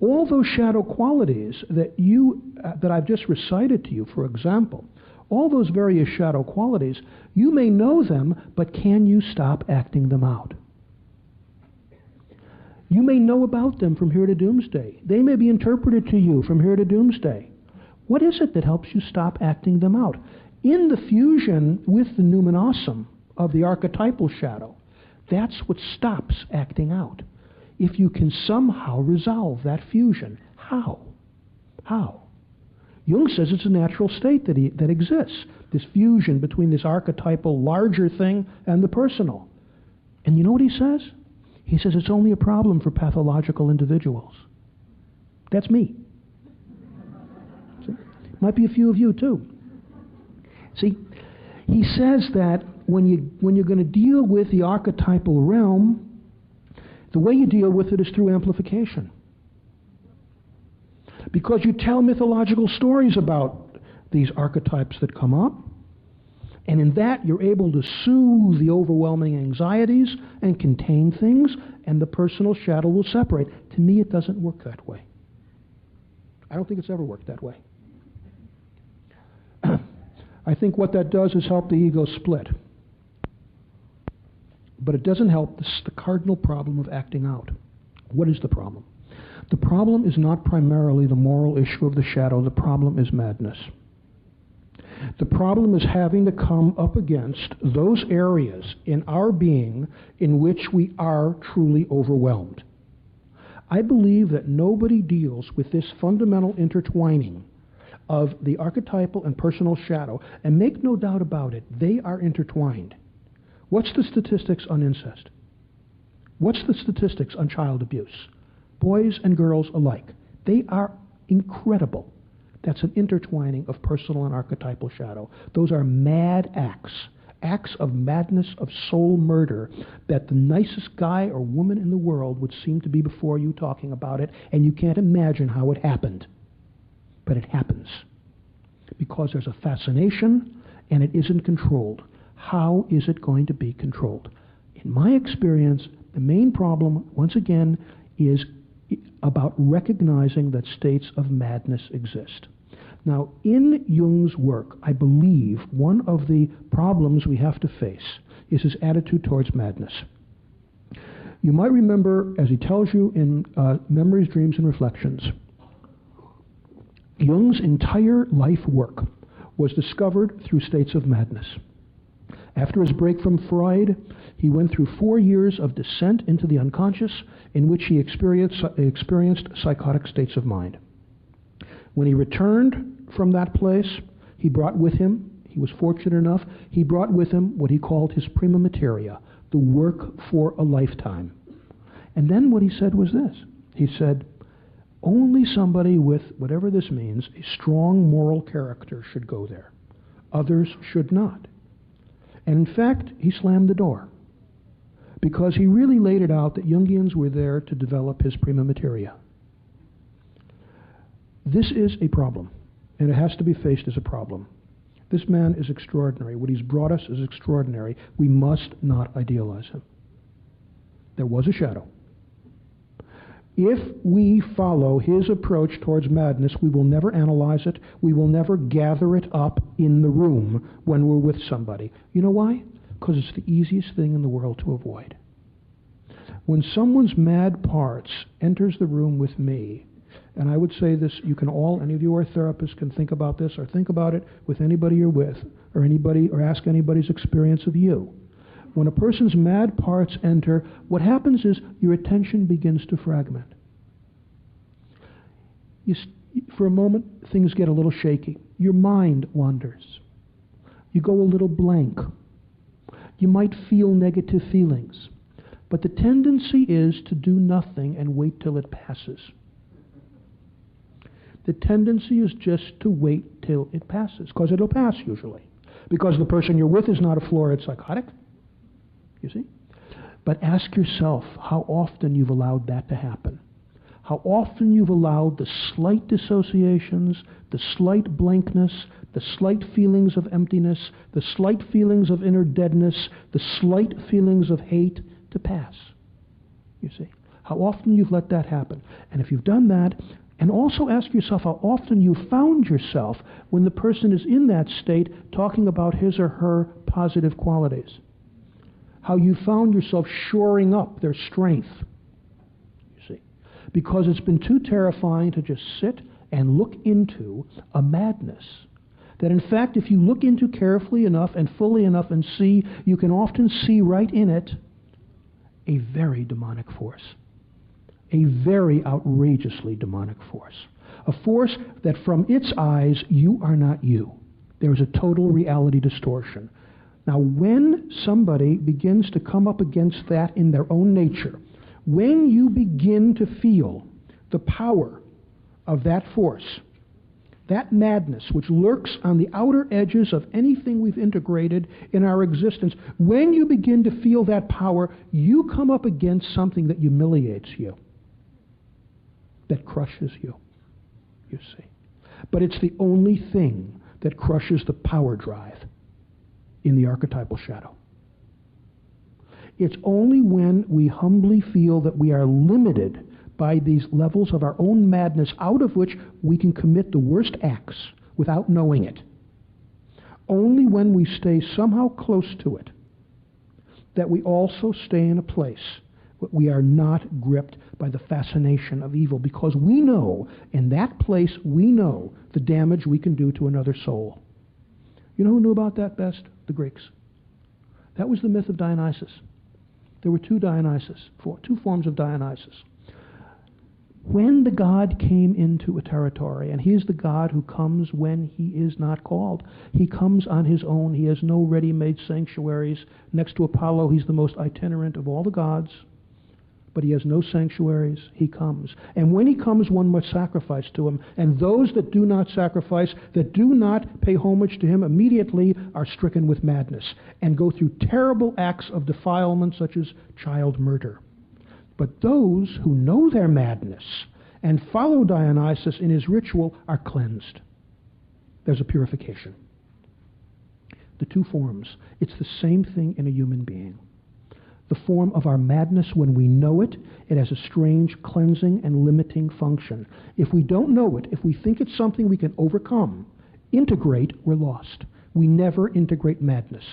All those shadow qualities that I've just recited to you, for example, all those various shadow qualities, you may know them, but can you stop acting them out? You may know about them from here to doomsday. They may be interpreted to you from here to doomsday. What is it that helps you stop acting them out? In the fusion with the numinosum of the archetypal shadow, that's what stops acting out. If you can somehow resolve that fusion, how? How? Jung says it's a natural state that exists, this fusion between this archetypal larger thing and the personal. And you know what he says? He says it's only a problem for pathological individuals. That's me. See? Might be a few of you too. See, he says that when you're going to deal with the archetypal realm, the way you deal with it is through amplification. Because you tell mythological stories about these archetypes that come up, and in that you're able to soothe the overwhelming anxieties and contain things, and the personal shadow will separate. To me, it doesn't work that way. I don't think it's ever worked that way. I think what that does is help the ego split. But it doesn't help the cardinal problem of acting out. What is the problem? The problem is not primarily the moral issue of the shadow. The problem is madness. The problem is having to come up against those areas in our being in which we are truly overwhelmed. I believe that nobody deals with this fundamental intertwining of the archetypal and personal shadow, and make no doubt about it, they are intertwined. What's the statistics on incest? What's the statistics on child abuse? Boys and girls alike. They are incredible. That's an intertwining of personal and archetypal shadow. Those are mad acts, acts of madness, of soul murder, that the nicest guy or woman in the world would seem to be before you talking about it, and you can't imagine how it happened. But it happens. Because there's a fascination, and it isn't controlled. How is it going to be controlled? In my experience, the main problem, once again, is about recognizing that states of madness exist. Now, in Jung's work, I believe one of the problems we have to face is his attitude towards madness. You might remember, as he tells you in Memories, Dreams, and Reflections, Jung's entire life work was discovered through states of madness. After his break from Freud, he went through 4 years of descent into the unconscious in which he experienced psychotic states of mind. When he returned from that place, he brought with him, he was fortunate enough, he brought with him what he called his prima materia, the work for a lifetime. And then what he said was this. He said, only somebody with, whatever this means, a strong moral character should go there. Others should not. And in fact, he slammed the door, because he really laid it out that Jungians were there to develop his prima materia. This is a problem, and it has to be faced as a problem. This man is extraordinary. What he's brought us is extraordinary. We must not idealize him. There was a shadow. If we follow his approach towards madness, we will never analyze it. We will never gather it up in the room when we're with somebody. You know why? Because it's the easiest thing in the world to avoid. When someone's mad parts enters the room with me, and I would say this, you can all, any of you who are therapists can think about this, or think about it with anybody you're with, or anybody, or ask anybody's experience of you. When a person's mad parts enter, what happens is your attention begins to fragment. For a moment, things get a little shaky. Your mind wanders. You go a little blank. You might feel negative feelings. But the tendency is to do nothing and wait till it passes. The tendency is just to wait till it passes, because it'll pass usually. Because the person you're with is not a florid psychotic. You see? But ask yourself how often you've allowed that to happen. How often you've allowed the slight dissociations, the slight blankness, the slight feelings of emptiness, the slight feelings of inner deadness, the slight feelings of hate to pass. You see? How often you've let that happen. And if you've done that, and also ask yourself how often you've found yourself when the person is in that state talking about his or her positive qualities. How you found yourself shoring up their strength, you see. Because it's been too terrifying to just sit and look into a madness that, in fact, if you look into carefully enough and fully enough and see, you can often see right in it a very demonic force. A very outrageously demonic force. A force that from its eyes, you are not you. There is a total reality distortion. Now, when somebody begins to come up against that in their own nature, when you begin to feel the power of that force, that madness which lurks on the outer edges of anything we've integrated in our existence, when you begin to feel that power, you come up against something that humiliates you, that crushes you, you see. But it's the only thing that crushes the power drive in the archetypal shadow. It's only when we humbly feel that we are limited by these levels of our own madness, out of which we can commit the worst acts without knowing it. Only when we stay somehow close to it, that we also stay in a place where we are not gripped by the fascination of evil, because we know, in that place, we know the damage we can do to another soul. You know who knew about that best? The Greeks. That was the myth of Dionysus. There were two forms of Dionysus. When the god came into a territory, and he is the god who comes when he is not called. He comes on his own. He has no ready-made sanctuaries. Next to Apollo, he's the most itinerant of all the gods. But he has no sanctuaries. He comes. And when he comes, one must sacrifice to him. And those that do not sacrifice, that do not pay homage to him, immediately are stricken with madness and go through terrible acts of defilement, such as child murder. But those who know their madness and follow Dionysus in his ritual are cleansed. There's a purification. The two forms. It's the same thing in a human being. the form of our madness when we know it. It has a strange cleansing and limiting function. If we don't know it, if we think it's something we can overcome, integrate, we're lost. We never integrate madness.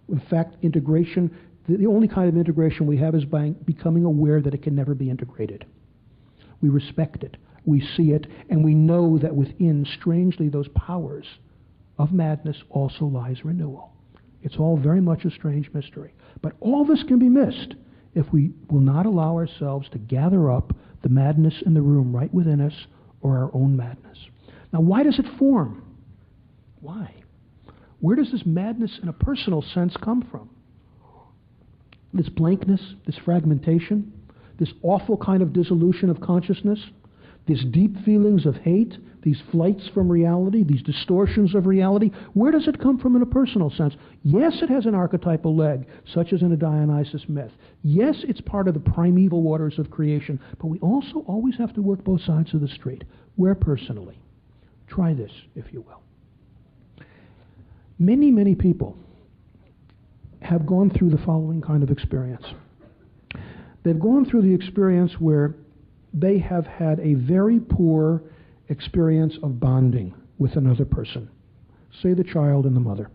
In fact, integration, the only kind of integration we have is by becoming aware that it can never be integrated. We respect it, we see it, and we know that within, strangely, those powers of madness also lies renewal. It's all very much a strange mystery. But all this can be missed if we will not allow ourselves to gather up the madness in the room right within us, or our own madness. Now, why does it form? Why? Where does this madness in a personal sense come from? This blankness, this fragmentation, this awful kind of dissolution of consciousness, these deep feelings of hate, these flights from reality, these distortions of reality, where does it come from in a personal sense? Yes, it has an archetypal leg, such as in a Dionysus myth. Yes, it's part of the primeval waters of creation, but we also always have to work both sides of the street. Where personally? Try this, if you will. Many, many people have gone through the following kind of experience. They've gone through the experience where they have had a very poor experience of bonding with another person, say the child and the mother.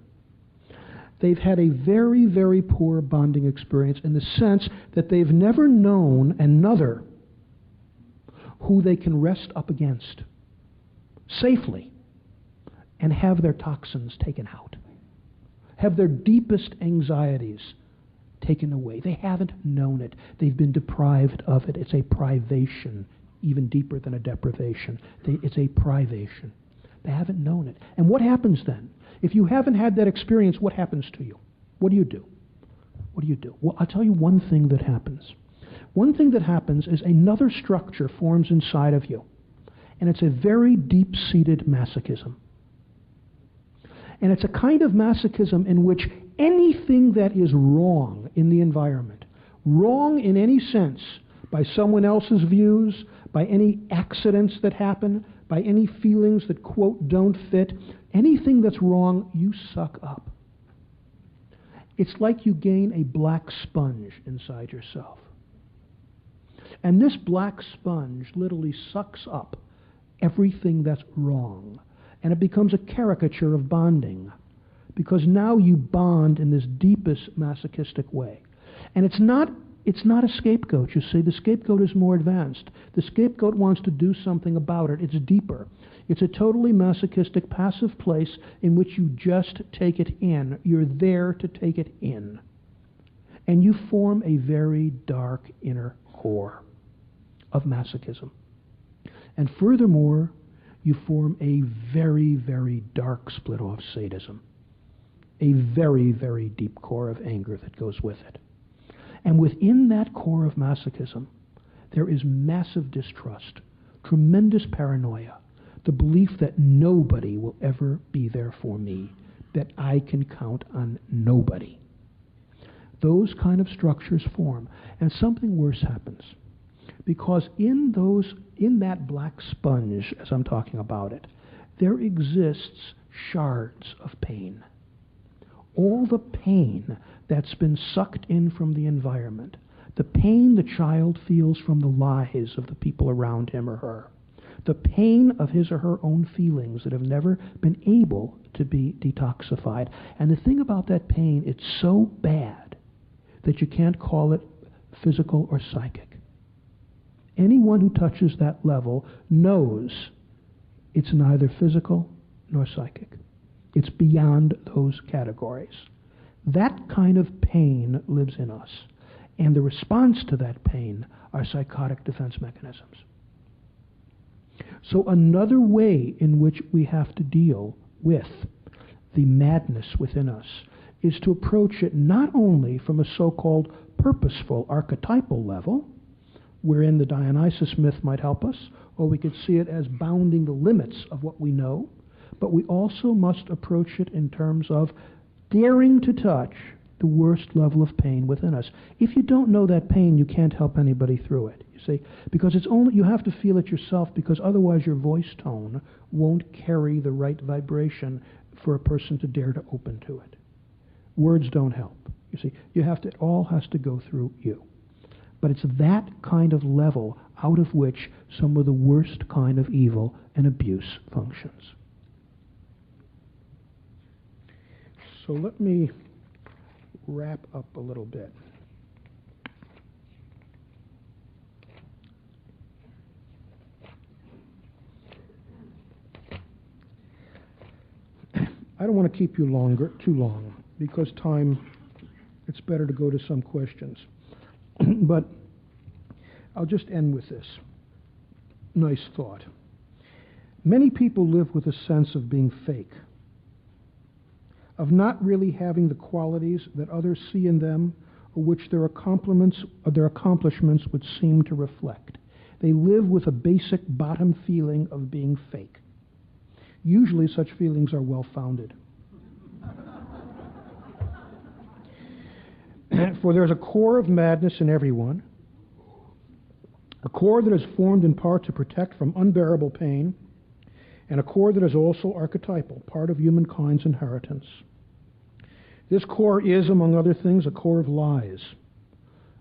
They've had a very, very poor bonding experience in the sense that they've never known another who they can rest up against safely and have their toxins taken out, have their deepest anxieties taken away. They haven't known it. They've been deprived of it. It's a privation, even deeper than a deprivation. It's a privation. They haven't known it. And what happens then? If you haven't had that experience, what happens to you? What do you do? What do you do? Well, I'll tell you one thing that happens. One thing that happens is another structure forms inside of you. And it's a very deep-seated masochism. And it's a kind of masochism in which anything that is wrong in the environment, wrong in any sense, by someone else's views, by any accidents that happen, by any feelings that, quote, don't fit, anything that's wrong, you suck up. It's like you gain a black sponge inside yourself. And this black sponge literally sucks up everything that's wrong. And it becomes a caricature of bonding, because now you bond in this deepest masochistic way. And it's not a scapegoat, you see. The scapegoat is more advanced. The scapegoat wants to do something about it. It's deeper. It's a totally masochistic, passive place in which you just take it in. You're there to take it in. And you form a very dark inner core of masochism. And furthermore, you form a very, very dark split-off sadism. A very, very deep core of anger that goes with it. And within that core of masochism, there is massive distrust, tremendous paranoia, the belief that nobody will ever be there for me, that I can count on nobody. Those kind of structures form, and something worse happens. Because in that black sponge, as I'm talking about it, there exists shards of pain. All the pain that's been sucked in from the environment, the pain the child feels from the lies of the people around him or her, the pain of his or her own feelings that have never been able to be detoxified. And the thing about that pain, it's so bad that you can't call it physical or psychic. Anyone who touches that level knows it's neither physical nor psychic. It's beyond those categories. That kind of pain lives in us. And the response to that pain are psychotic defense mechanisms. So another way in which we have to deal with the madness within us is to approach it not only from a so-called purposeful archetypal level, wherein the Dionysus myth might help us, or we could see it as bounding the limits of what we know, but we also must approach it in terms of daring to touch the worst level of pain within us. If you don't know that pain, you can't help anybody through it, you see, because it's only, you have to feel it yourself, because otherwise your voice tone won't carry the right vibration for a person to dare to open to it. Words don't help. You see, it all has to go through you. But it's that kind of level out of which some of the worst kind of evil and abuse functions. So let me wrap up a little bit. I don't want to keep you too long, because it's better to go to some questions. But I'll just end with this nice thought. Many people live with a sense of being fake, of not really having the qualities that others see in them, or which their accomplishments would seem to reflect. They live with a basic bottom feeling of being fake. Usually such feelings are well-founded. For there's a core of madness in everyone, a core that is formed in part to protect from unbearable pain, and a core that is also archetypal, part of humankind's inheritance. This core is, among other things, a core of lies,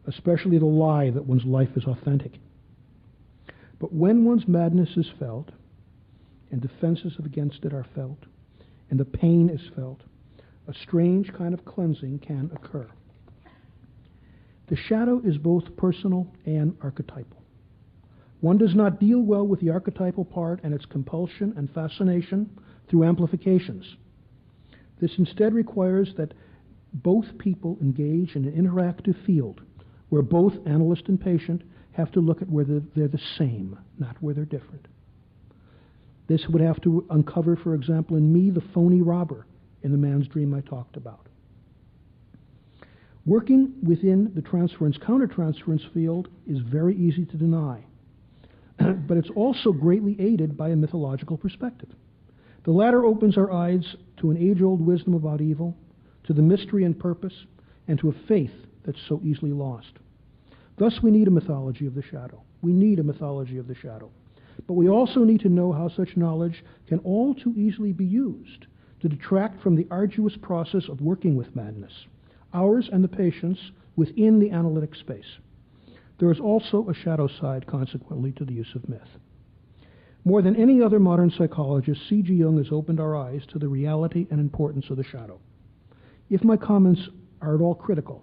especially the lie that one's life is authentic. But when one's madness is felt, and defenses against it are felt, and the pain is felt, a strange kind of cleansing can occur. The shadow is both personal and archetypal. One does not deal well with the archetypal part and its compulsion and fascination through amplifications. This instead requires that both people engage in an interactive field where both analyst and patient have to look at where they're the same, not where they're different. This would have to uncover, for example, in me, the phony robber in the man's dream I talked about. Working within the transference-countertransference field is very easy to deny, but it's also greatly aided by a mythological perspective. The latter opens our eyes to an age-old wisdom about evil, to the mystery and purpose, and to a faith that's so easily lost. Thus, we need a mythology of the shadow. We need a mythology of the shadow. But we also need to know how such knowledge can all too easily be used to detract from the arduous process of working with madness, ours and the patient's, within the analytic space. There is also a shadow side, consequently, to the use of myth. More than any other modern psychologist, C.G. Jung has opened our eyes to the reality and importance of the shadow. If my comments are at all critical,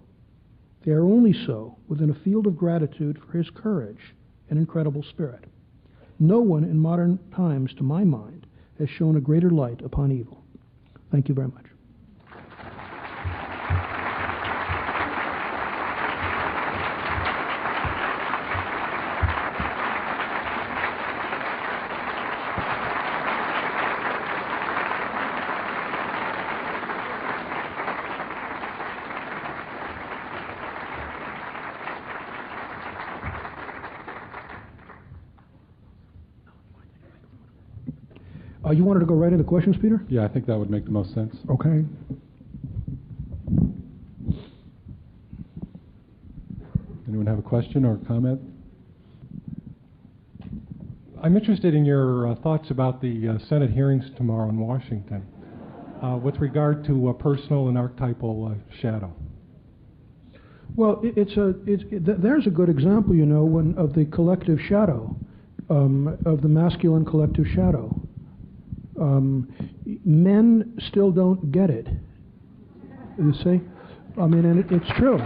they are only so within a field of gratitude for his courage and incredible spirit. No one in modern times, to my mind, has shown a greater light upon evil. Thank you very much. You wanted to go right into questions, Peter? Yeah, I think that would make the most sense. Okay. Anyone have a question or comment? I'm interested in your thoughts about the Senate hearings tomorrow in Washington with regard to personal and archetypal shadow. Well, there's a good example, you know, of the collective shadow, of the masculine collective shadow. Men still don't get it, you see? I mean, and it's true.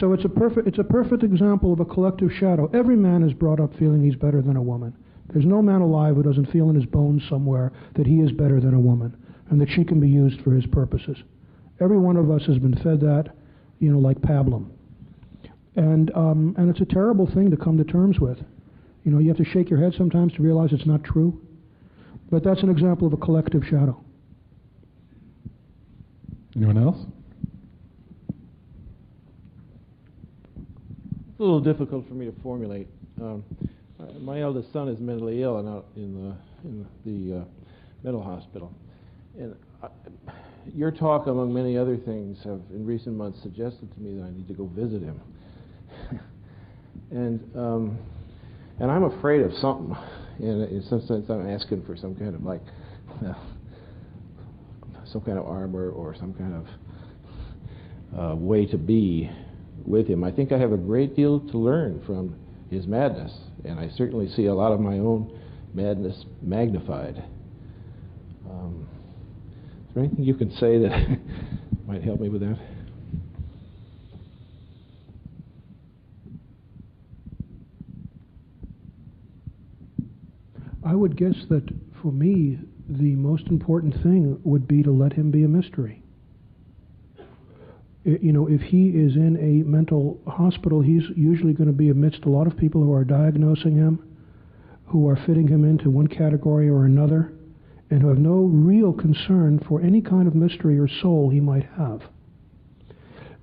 So it's a perfect example of a collective shadow. Every man is brought up feeling he's better than a woman. There's no man alive who doesn't feel in his bones somewhere that he is better than a woman and that she can be used for his purposes. Every one of us has been fed that, you know, like pablum. And it's a terrible thing to come to terms with. You know, you have to shake your head sometimes to realize it's not true. But that's an example of a collective shadow. Anyone else? It's a little difficult for me to formulate. My eldest son is mentally ill and out in the mental hospital. And your talk, among many other things, have in recent months suggested to me that I need to go visit him. And I'm afraid of something. And in some sense, I'm asking for some kind of some kind of armor or some kind of way to be with him. I think I have a great deal to learn from his madness, and I certainly see a lot of my own madness magnified. Is there anything you can say that might help me with that? I would guess that for me, the most important thing would be to let him be a mystery. You know, if he is in a mental hospital, he's usually going to be amidst a lot of people who are diagnosing him, who are fitting him into one category or another, and who have no real concern for any kind of mystery or soul he might have.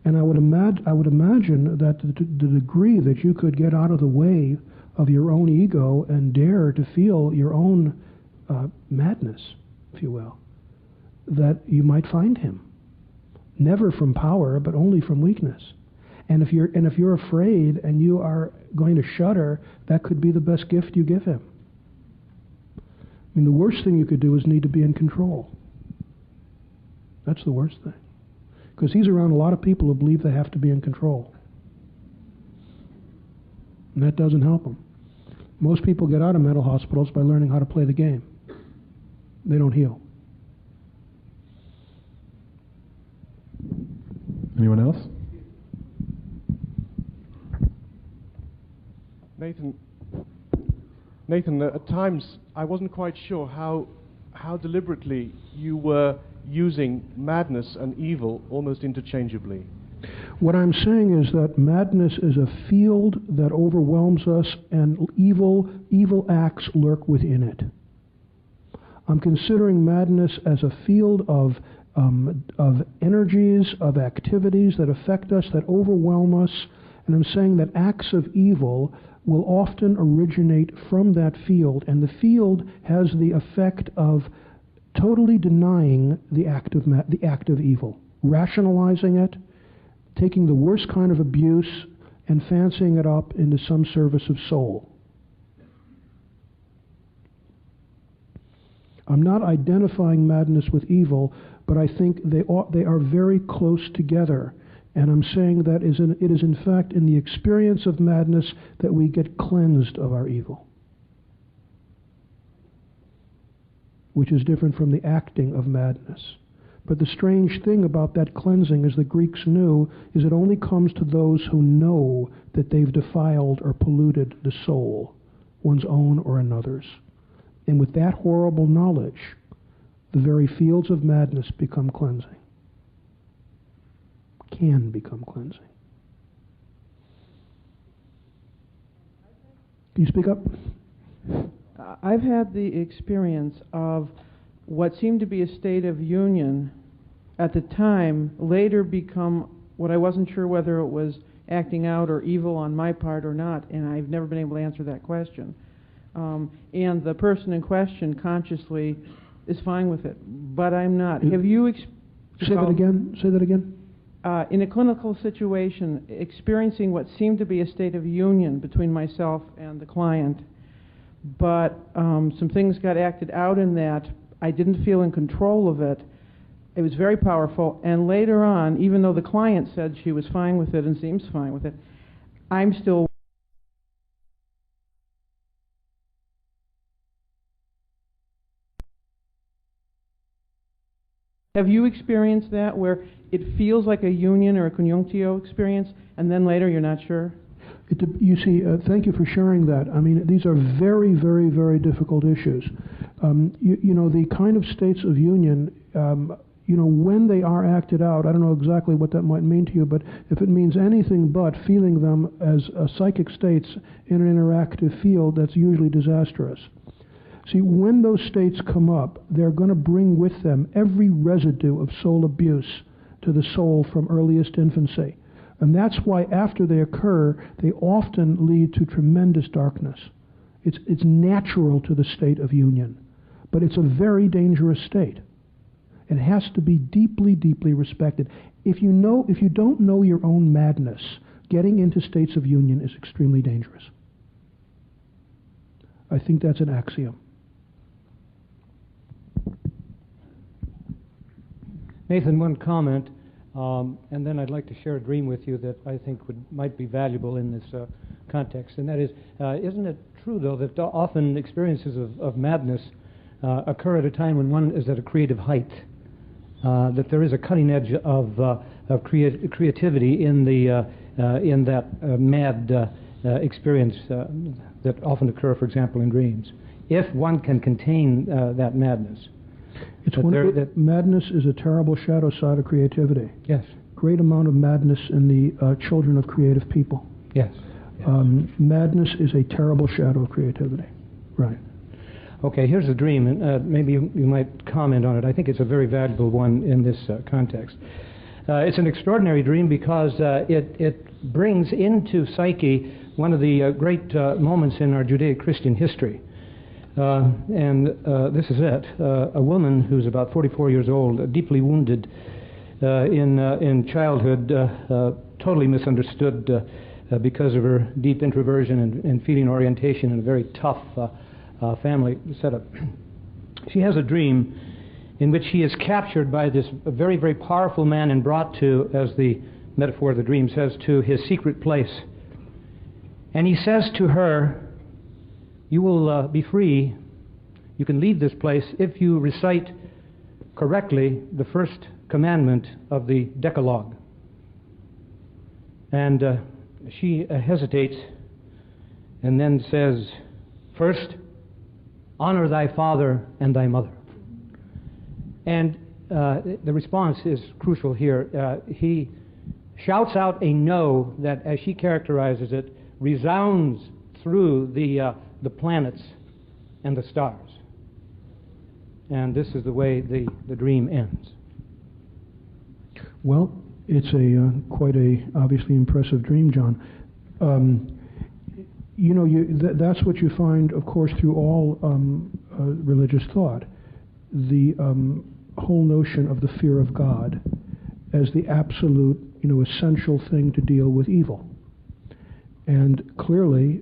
And I would imagine that the degree that you could get out of the way of your own ego and dare to feel your own madness, if you will, that you might find him. Never from power, but only from weakness. And if you're afraid and you are going to shudder, that could be the best gift you give him. I mean, the worst thing you could do is need to be in control. That's the worst thing. Because he's around a lot of people who believe they have to be in control. And that doesn't help him. Most people get out of mental hospitals by learning how to play the game. They don't heal. Anyone else? Nathan, at times I wasn't quite sure how deliberately you were using madness and evil almost interchangeably. What I'm saying is that madness is a field that overwhelms us, and evil acts lurk within it. I'm considering madness as a field of energies, of activities that affect us, that overwhelm us, and I'm saying that acts of evil will often originate from that field, and the field has the effect of totally denying the act of evil, rationalizing it, taking the worst kind of abuse and fancying it up into some service of soul. I'm not identifying madness with evil, but I think they are very close together. And I'm saying that it is in fact in the experience of madness that we get cleansed of our evil, which is different from the acting of madness. But the strange thing about that cleansing, as the Greeks knew, is it only comes to those who know that they've defiled or polluted the soul, one's own or another's. And with that horrible knowledge, the very fields of madness become cleansing. Can become cleansing. Can you speak up? I've had the experience of what seemed to be a state of union at the time later become what I wasn't sure whether it was acting out or evil on my part or not, and I've never been able to answer that question. And the person in question consciously is fine with it, but I'm not. Have you... Say that again? Say that again? In a clinical situation, experiencing what seemed to be a state of union between myself and the client, but some things got acted out in that. I didn't feel in control of it. It was very powerful, and later on, even though the client said she was fine with it and seems fine with it, I'm still... Have you experienced that, where it feels like a union or a conjunctio experience, and then later you're not sure? You see, thank you for sharing that. I mean, these are very, very, very difficult issues. You know, the kind of states of union, you know, when they are acted out, I don't know exactly what that might mean to you, but if it means anything but feeling them as psychic states in an interactive field, that's usually disastrous. See, when those states come up, they're going to bring with them every residue of soul abuse to the soul from earliest infancy. And that's why after they occur, they often lead to tremendous darkness. It's natural to the state of union, but it's a very dangerous state. It has to be deeply, deeply respected. If you don't know your own madness, getting into states of union is extremely dangerous. I think that's an axiom. Nathan, one comment, and then I'd like to share a dream with you that I think might be valuable in this context. And that is, isn't it true, though, that often experiences of madness occur at a time when one is at a creative height? That there is a cutting edge of creativity in that mad experience that often occur, for example, in dreams, if one can contain that madness. Madness is a terrible shadow side of creativity. Yes. Great amount of madness in the children of creative people. Yes. Madness is a terrible shadow of creativity. Right. Okay, here's a dream, and maybe you might comment on it. I think it's a very valuable one in this context. It's an extraordinary dream because it brings into psyche one of the great moments in our Judeo-Christian history. And this is it. A woman who's about 44 years old, deeply wounded in childhood, totally misunderstood because of her deep introversion and feeling orientation in a very tough family setup. She has a dream in which she is captured by this very, very powerful man and brought to, as the metaphor of the dream says, to his secret place. And he says to her, you will be free, you can leave this place if you recite correctly the first commandment of the Decalogue. And she hesitates and then says, first, honor thy father and thy mother. And the response is crucial here. He shouts out a no that, as she characterizes it, resounds through the planets and the stars. And this is the way the dream ends. Well, it's quite a obviously impressive dream, John. That's what you find, of course, through all religious thought. The whole notion of the fear of God as the absolute, essential thing to deal with evil. And clearly,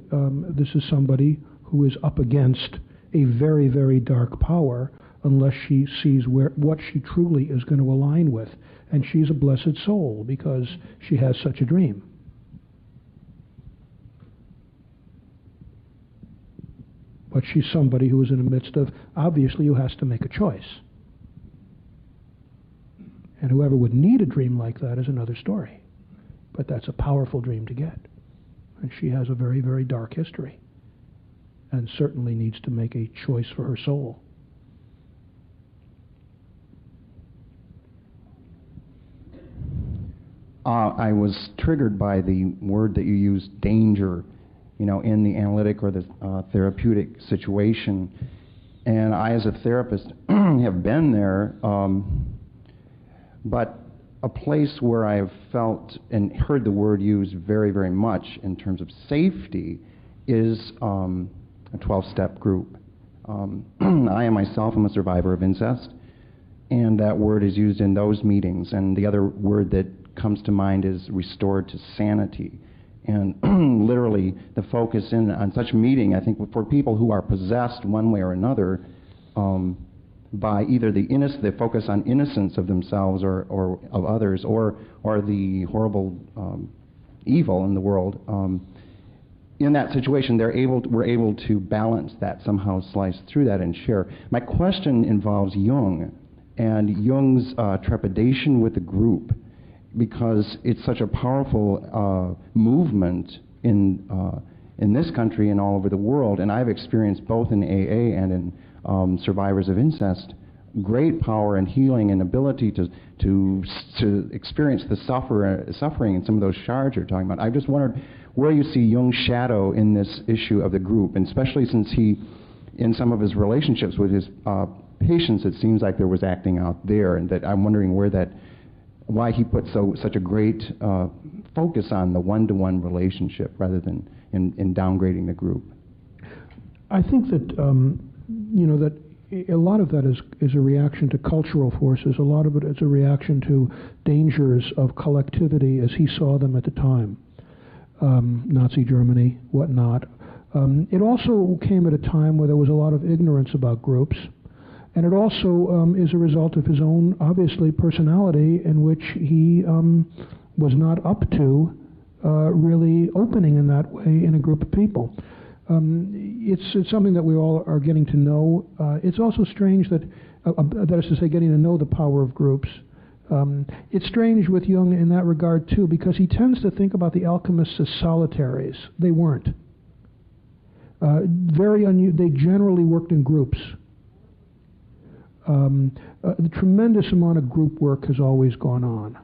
this is somebody who is up against a very, very dark power unless she sees what she truly is going to align with. And she's a blessed soul because she has such a dream. But she's somebody who is in the midst of, obviously, who has to make a choice. And whoever would need a dream like that is another story. But that's a powerful dream to get. And she has a very, very dark history. And certainly needs to make a choice for her soul. I was triggered by the word that you used, danger, in the analytic or the therapeutic situation. And I, as a therapist, have been there, but a place where I have felt and heard the word used very, very much in terms of safety is a 12-step group. I am myself, I'm a survivor of incest, and that word is used in those meetings. And the other word that comes to mind is restored to sanity. And literally, the focus on such meeting, I think, for people who are possessed one way or another by either the focus on innocence of themselves or of others, or the horrible evil in the world. In that situation, we're able to balance that, somehow slice through that and share. My question involves Jung and Jung's trepidation with the group, because it's such a powerful movement in this country and all over the world, and I've experienced both in AA and in survivors of incest great power and healing and ability to experience the suffering and some of those shards you're talking about. I just wondered where you see Jung's shadow in this issue of the group, and especially since he, in some of his relationships with his patients, it seems like there was acting out there, and that I'm wondering why he put such a great focus on the one-to-one relationship rather than in downgrading the group. I think that that a lot of that is a reaction to cultural forces. A lot of it is a reaction to dangers of collectivity as he saw them at the time, Nazi Germany, whatnot. It also came at a time where there was a lot of ignorance about groups, And it also is a result of his own, obviously, personality in which he was not up to really opening in that way in a group of people. It's something that we all are getting to know. It's also strange that is to say, getting to know the power of groups. It's strange with Jung in that regard, too, because he tends to think about the alchemists as solitaries. They weren't. They generally worked in groups. The tremendous amount of group work has always gone on.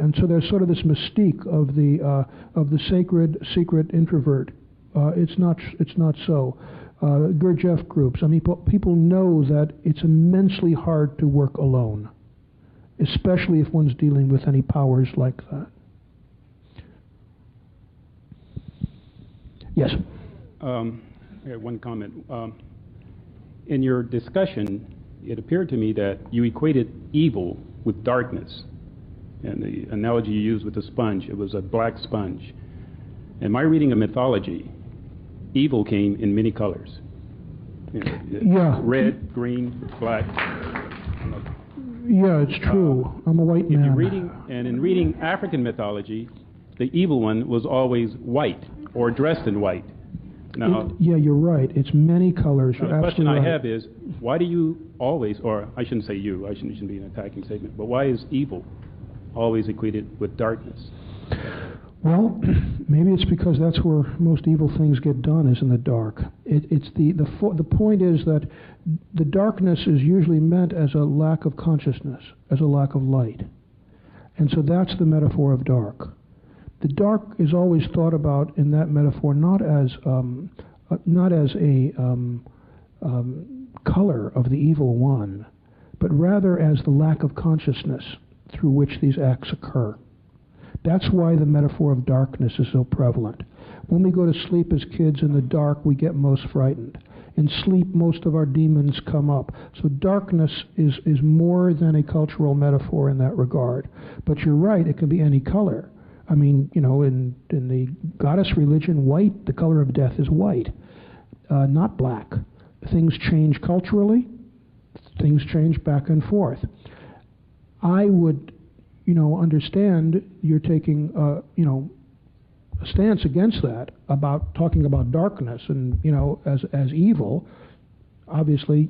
And so there's sort of this mystique of the sacred, secret introvert. It's not so. Gurdjieff groups. I mean, people know that it's immensely hard to work alone, especially if one's dealing with any powers like that. Yes. I have one comment. In your discussion, it appeared to me that you equated evil with darkness. And the analogy you used with the sponge, it was a black sponge. In my reading of mythology, evil came in many colors. Yeah. Red, green, black. Yeah, it's true. I'm a white man. In reading African mythology, the evil one was always white or dressed in white. Now, yeah, you're right. It's many colors. The question I have is, why do you always, or I shouldn't say you, I shouldn't be an attacking statement, but why is evil always equated with darkness? Well, maybe it's because that's where most evil things get done, is in the dark. The point is that the darkness is usually meant as a lack of consciousness, as a lack of light. And so that's the metaphor of dark. The dark is always thought about in that metaphor not as a color of the evil one, but rather as the lack of consciousness through which these acts occur. That's why the metaphor of darkness is so prevalent. When we go to sleep as kids in the dark, we get most frightened. In sleep, most of our demons come up. So darkness is more than a cultural metaphor in that regard. But you're right, it can be any color. I mean, in the goddess religion, white, the color of death is white, not black. Things change culturally. Things change back and forth. I would, understand you're taking, a stance against that, about talking about darkness and, as evil, obviously,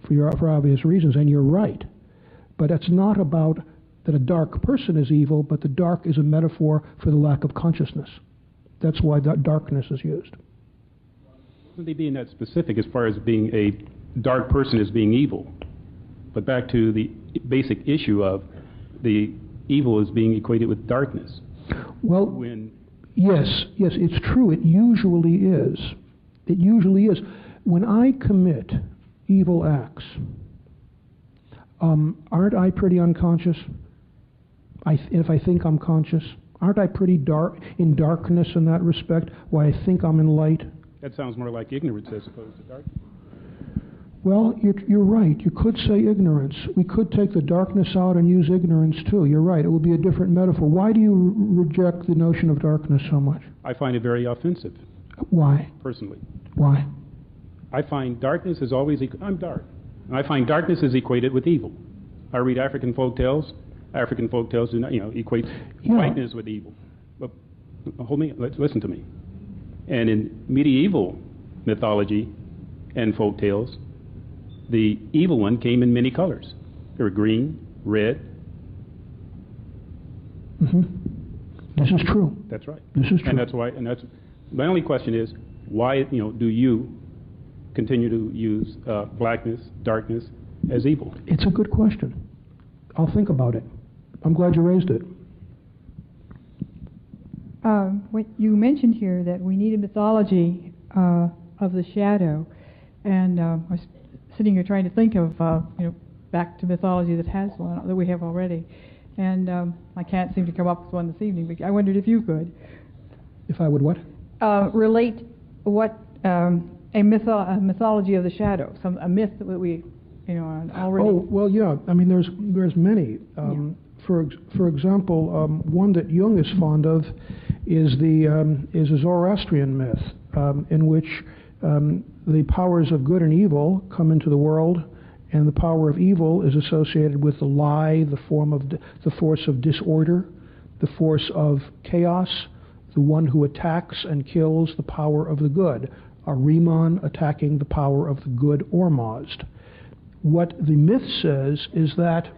for obvious reasons, and you're right. But it's not about that a dark person is evil, but the dark is a metaphor for the lack of consciousness. That's why that darkness is used. Wouldn't they being that specific as far as being a dark person as being evil? But back to the basic issue of the evil is being equated with darkness. Well, yes, it's true. It usually is. It usually is. When I commit evil acts, aren't I pretty unconscious? If I think I'm conscious, aren't I pretty in darkness in that respect? Why I think I'm in light? That sounds more like ignorance as opposed to darkness. Well, you're right. You could say ignorance. We could take the darkness out and use ignorance too. You're right. It would be a different metaphor. Why do you reject the notion of darkness so much? I find it very offensive. Why? Personally. Why? I find darkness is always, I'm dark. And I find darkness is equated with evil. I read African folk tales. African folk tales do not, equate whiteness with evil. But listen to me. And in medieval mythology and folk tales, the evil one came in many colors. They were green, red. Mm-hmm. This is true. That's right. This is true. And that's why. And that's my only question is, why do you continue to use blackness, darkness as evil? It's a good question. I'll think about it. I'm glad you raised it. What you mentioned here that we need a mythology of the shadow, and I was sitting here trying to think of back to mythology that has one that we have already, and I can't seem to come up with one this evening. But I wondered if you could. If I would what? Relate what a mythology of the shadow, a myth that we already. Oh well, yeah. I mean, there's many. For example, one that Jung is fond of is a Zoroastrian myth in which the powers of good and evil come into the world, And the power of evil is associated with the lie, the force of disorder, the force of chaos, the one who attacks and kills the power of the good. Ahriman attacking the power of the good Ormazd. What the myth says is that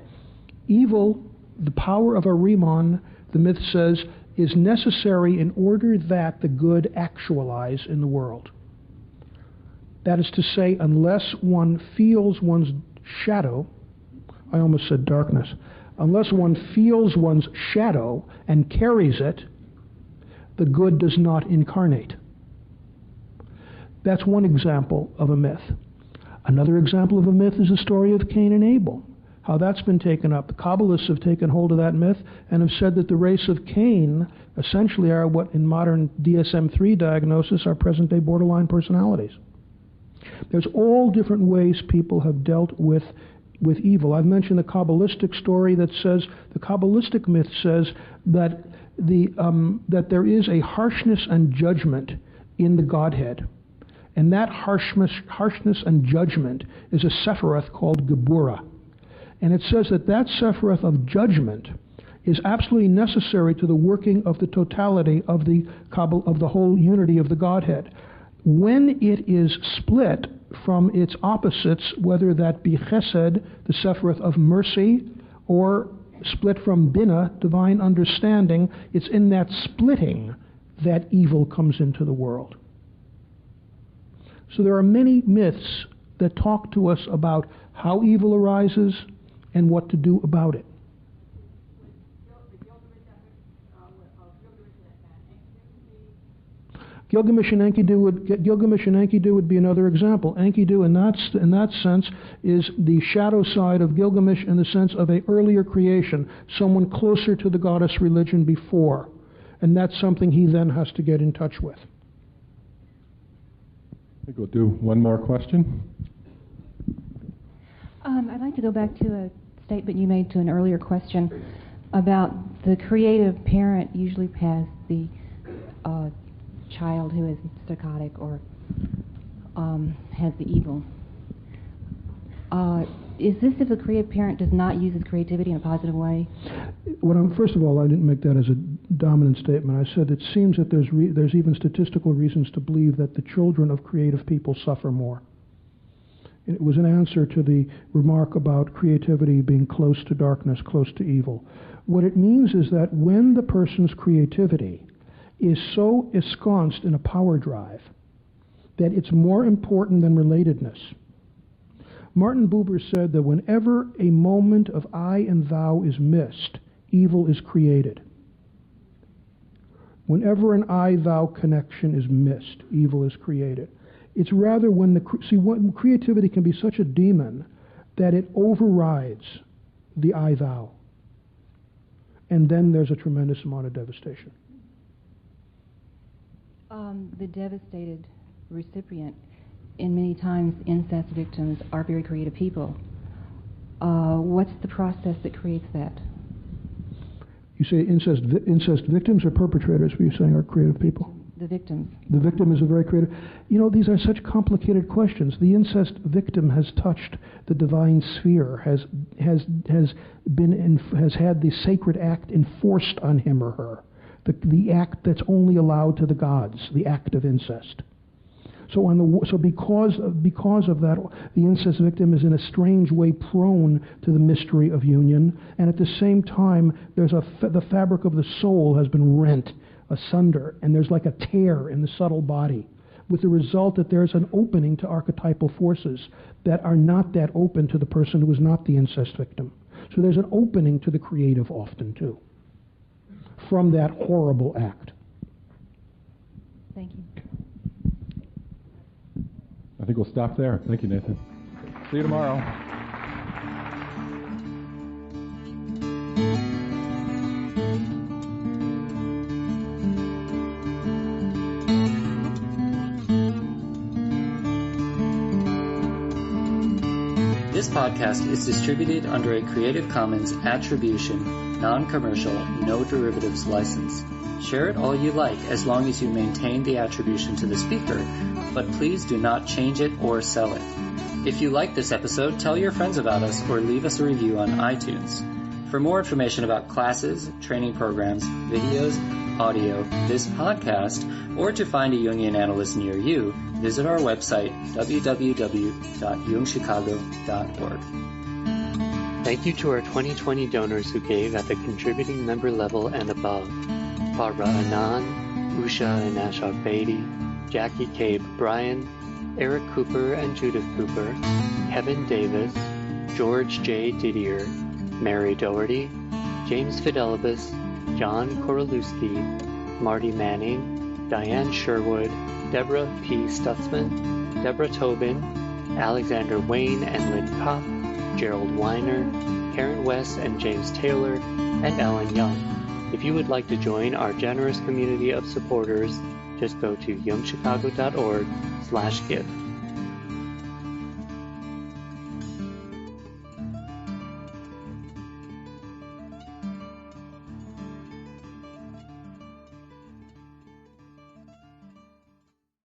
evil, the power of Ahriman, the myth says, is necessary in order that the good actualize in the world. That is to say, unless one feels one's shadow, I almost said darkness, unless one feels one's shadow and carries it, the good does not incarnate. That's one example of a myth. Another example of a myth is the story of Cain and Abel, how that's been taken up. The Kabbalists have taken hold of that myth and have said that the race of Cain essentially are what in modern DSM-3 diagnosis are present-day borderline personalities. There's all different ways people have dealt with evil. I've mentioned the Kabbalistic story that says, the Kabbalistic myth says that that there is a harshness and judgment in the Godhead. And that harshness and judgment is a Sephiroth called Geburah. And it says that Sephiroth of judgment is absolutely necessary to the working of the totality of the whole unity of the Godhead. When it is split from its opposites, whether that be Chesed, the Sephiroth of mercy, or split from Binah, divine understanding, it's in that splitting that evil comes into the world. So there are many myths that talk to us about how evil arises and what to do about it. Gilgamesh and Enkidu would be another example. Enkidu, in that sense, is the shadow side of Gilgamesh in the sense of an earlier creation, someone closer to the goddess religion before. And that's something he then has to get in touch with. I think we'll do one more question. I'd like to go back to a statement you made to an earlier question about the creative parent usually has the child who is psychotic or has the evil. Is this if a creative parent does not use his creativity in a positive way? First of all, I didn't make that as a dominant statement. I said it seems that there's even statistical reasons to believe that the children of creative people suffer more. And it was an answer to the remark about creativity being close to darkness, close to evil. What it means is that when the person's creativity is so ensconced in a power drive that it's more important than relatedness. Martin Buber said that whenever a moment of I and thou is missed, evil is created. Whenever an I-thou connection is missed, evil is created. It's rather when creativity can be such a demon that it overrides the I-thou. And then there's a tremendous amount of devastation. The devastated recipient, in many times incest victims, are very creative people. What's the process that creates that? You say incest victims or perpetrators, were you saying, are creative people? The victims. The victim is a very creative... these are such complicated questions. The incest victim has touched the divine sphere, has had the sacred act enforced on him or her. The act that's only allowed to the gods, the act of incest. So because of that, the incest victim is in a strange way prone to the mystery of union, and at the same time, the fabric of the soul has been rent asunder, and there's like a tear in the subtle body, with the result that there's an opening to archetypal forces that are not that open to the person who is not the incest victim. So there's an opening to the creative often, too, from that horrible act. Thank you. I think we'll stop there. Thank you, Nathan. See you tomorrow. This podcast is distributed under a Creative Commons Attribution, Non-Commercial, No Derivatives license. Share it all you like as long as you maintain the attribution to the speaker, but please do not change it or sell it. If you like this episode, tell your friends about us or leave us a review on iTunes. For more information about classes, training programs, videos, audio, this podcast, or to find a Jungian analyst near you, visit our website, www.jungchicago.org. Thank you to our 2020 donors who gave at the contributing member level and above: Barbara Anand, Usha and Ashok Beatty, Jackie Cabe Bryan, Eric Cooper and Judith Cooper, Kevin Davis, George J. Didier, Mary Doherty, James Fidelibus, John Korolewski, Marty Manning, Diane Sherwood, Deborah P. Stutzman, Deborah Tobin, Alexander Wayne and Lynn Kopp, Gerald Weiner, Karen West and James Taylor, and Ellen Young. If you would like to join our generous community of supporters, just go to youngchicago.org/give.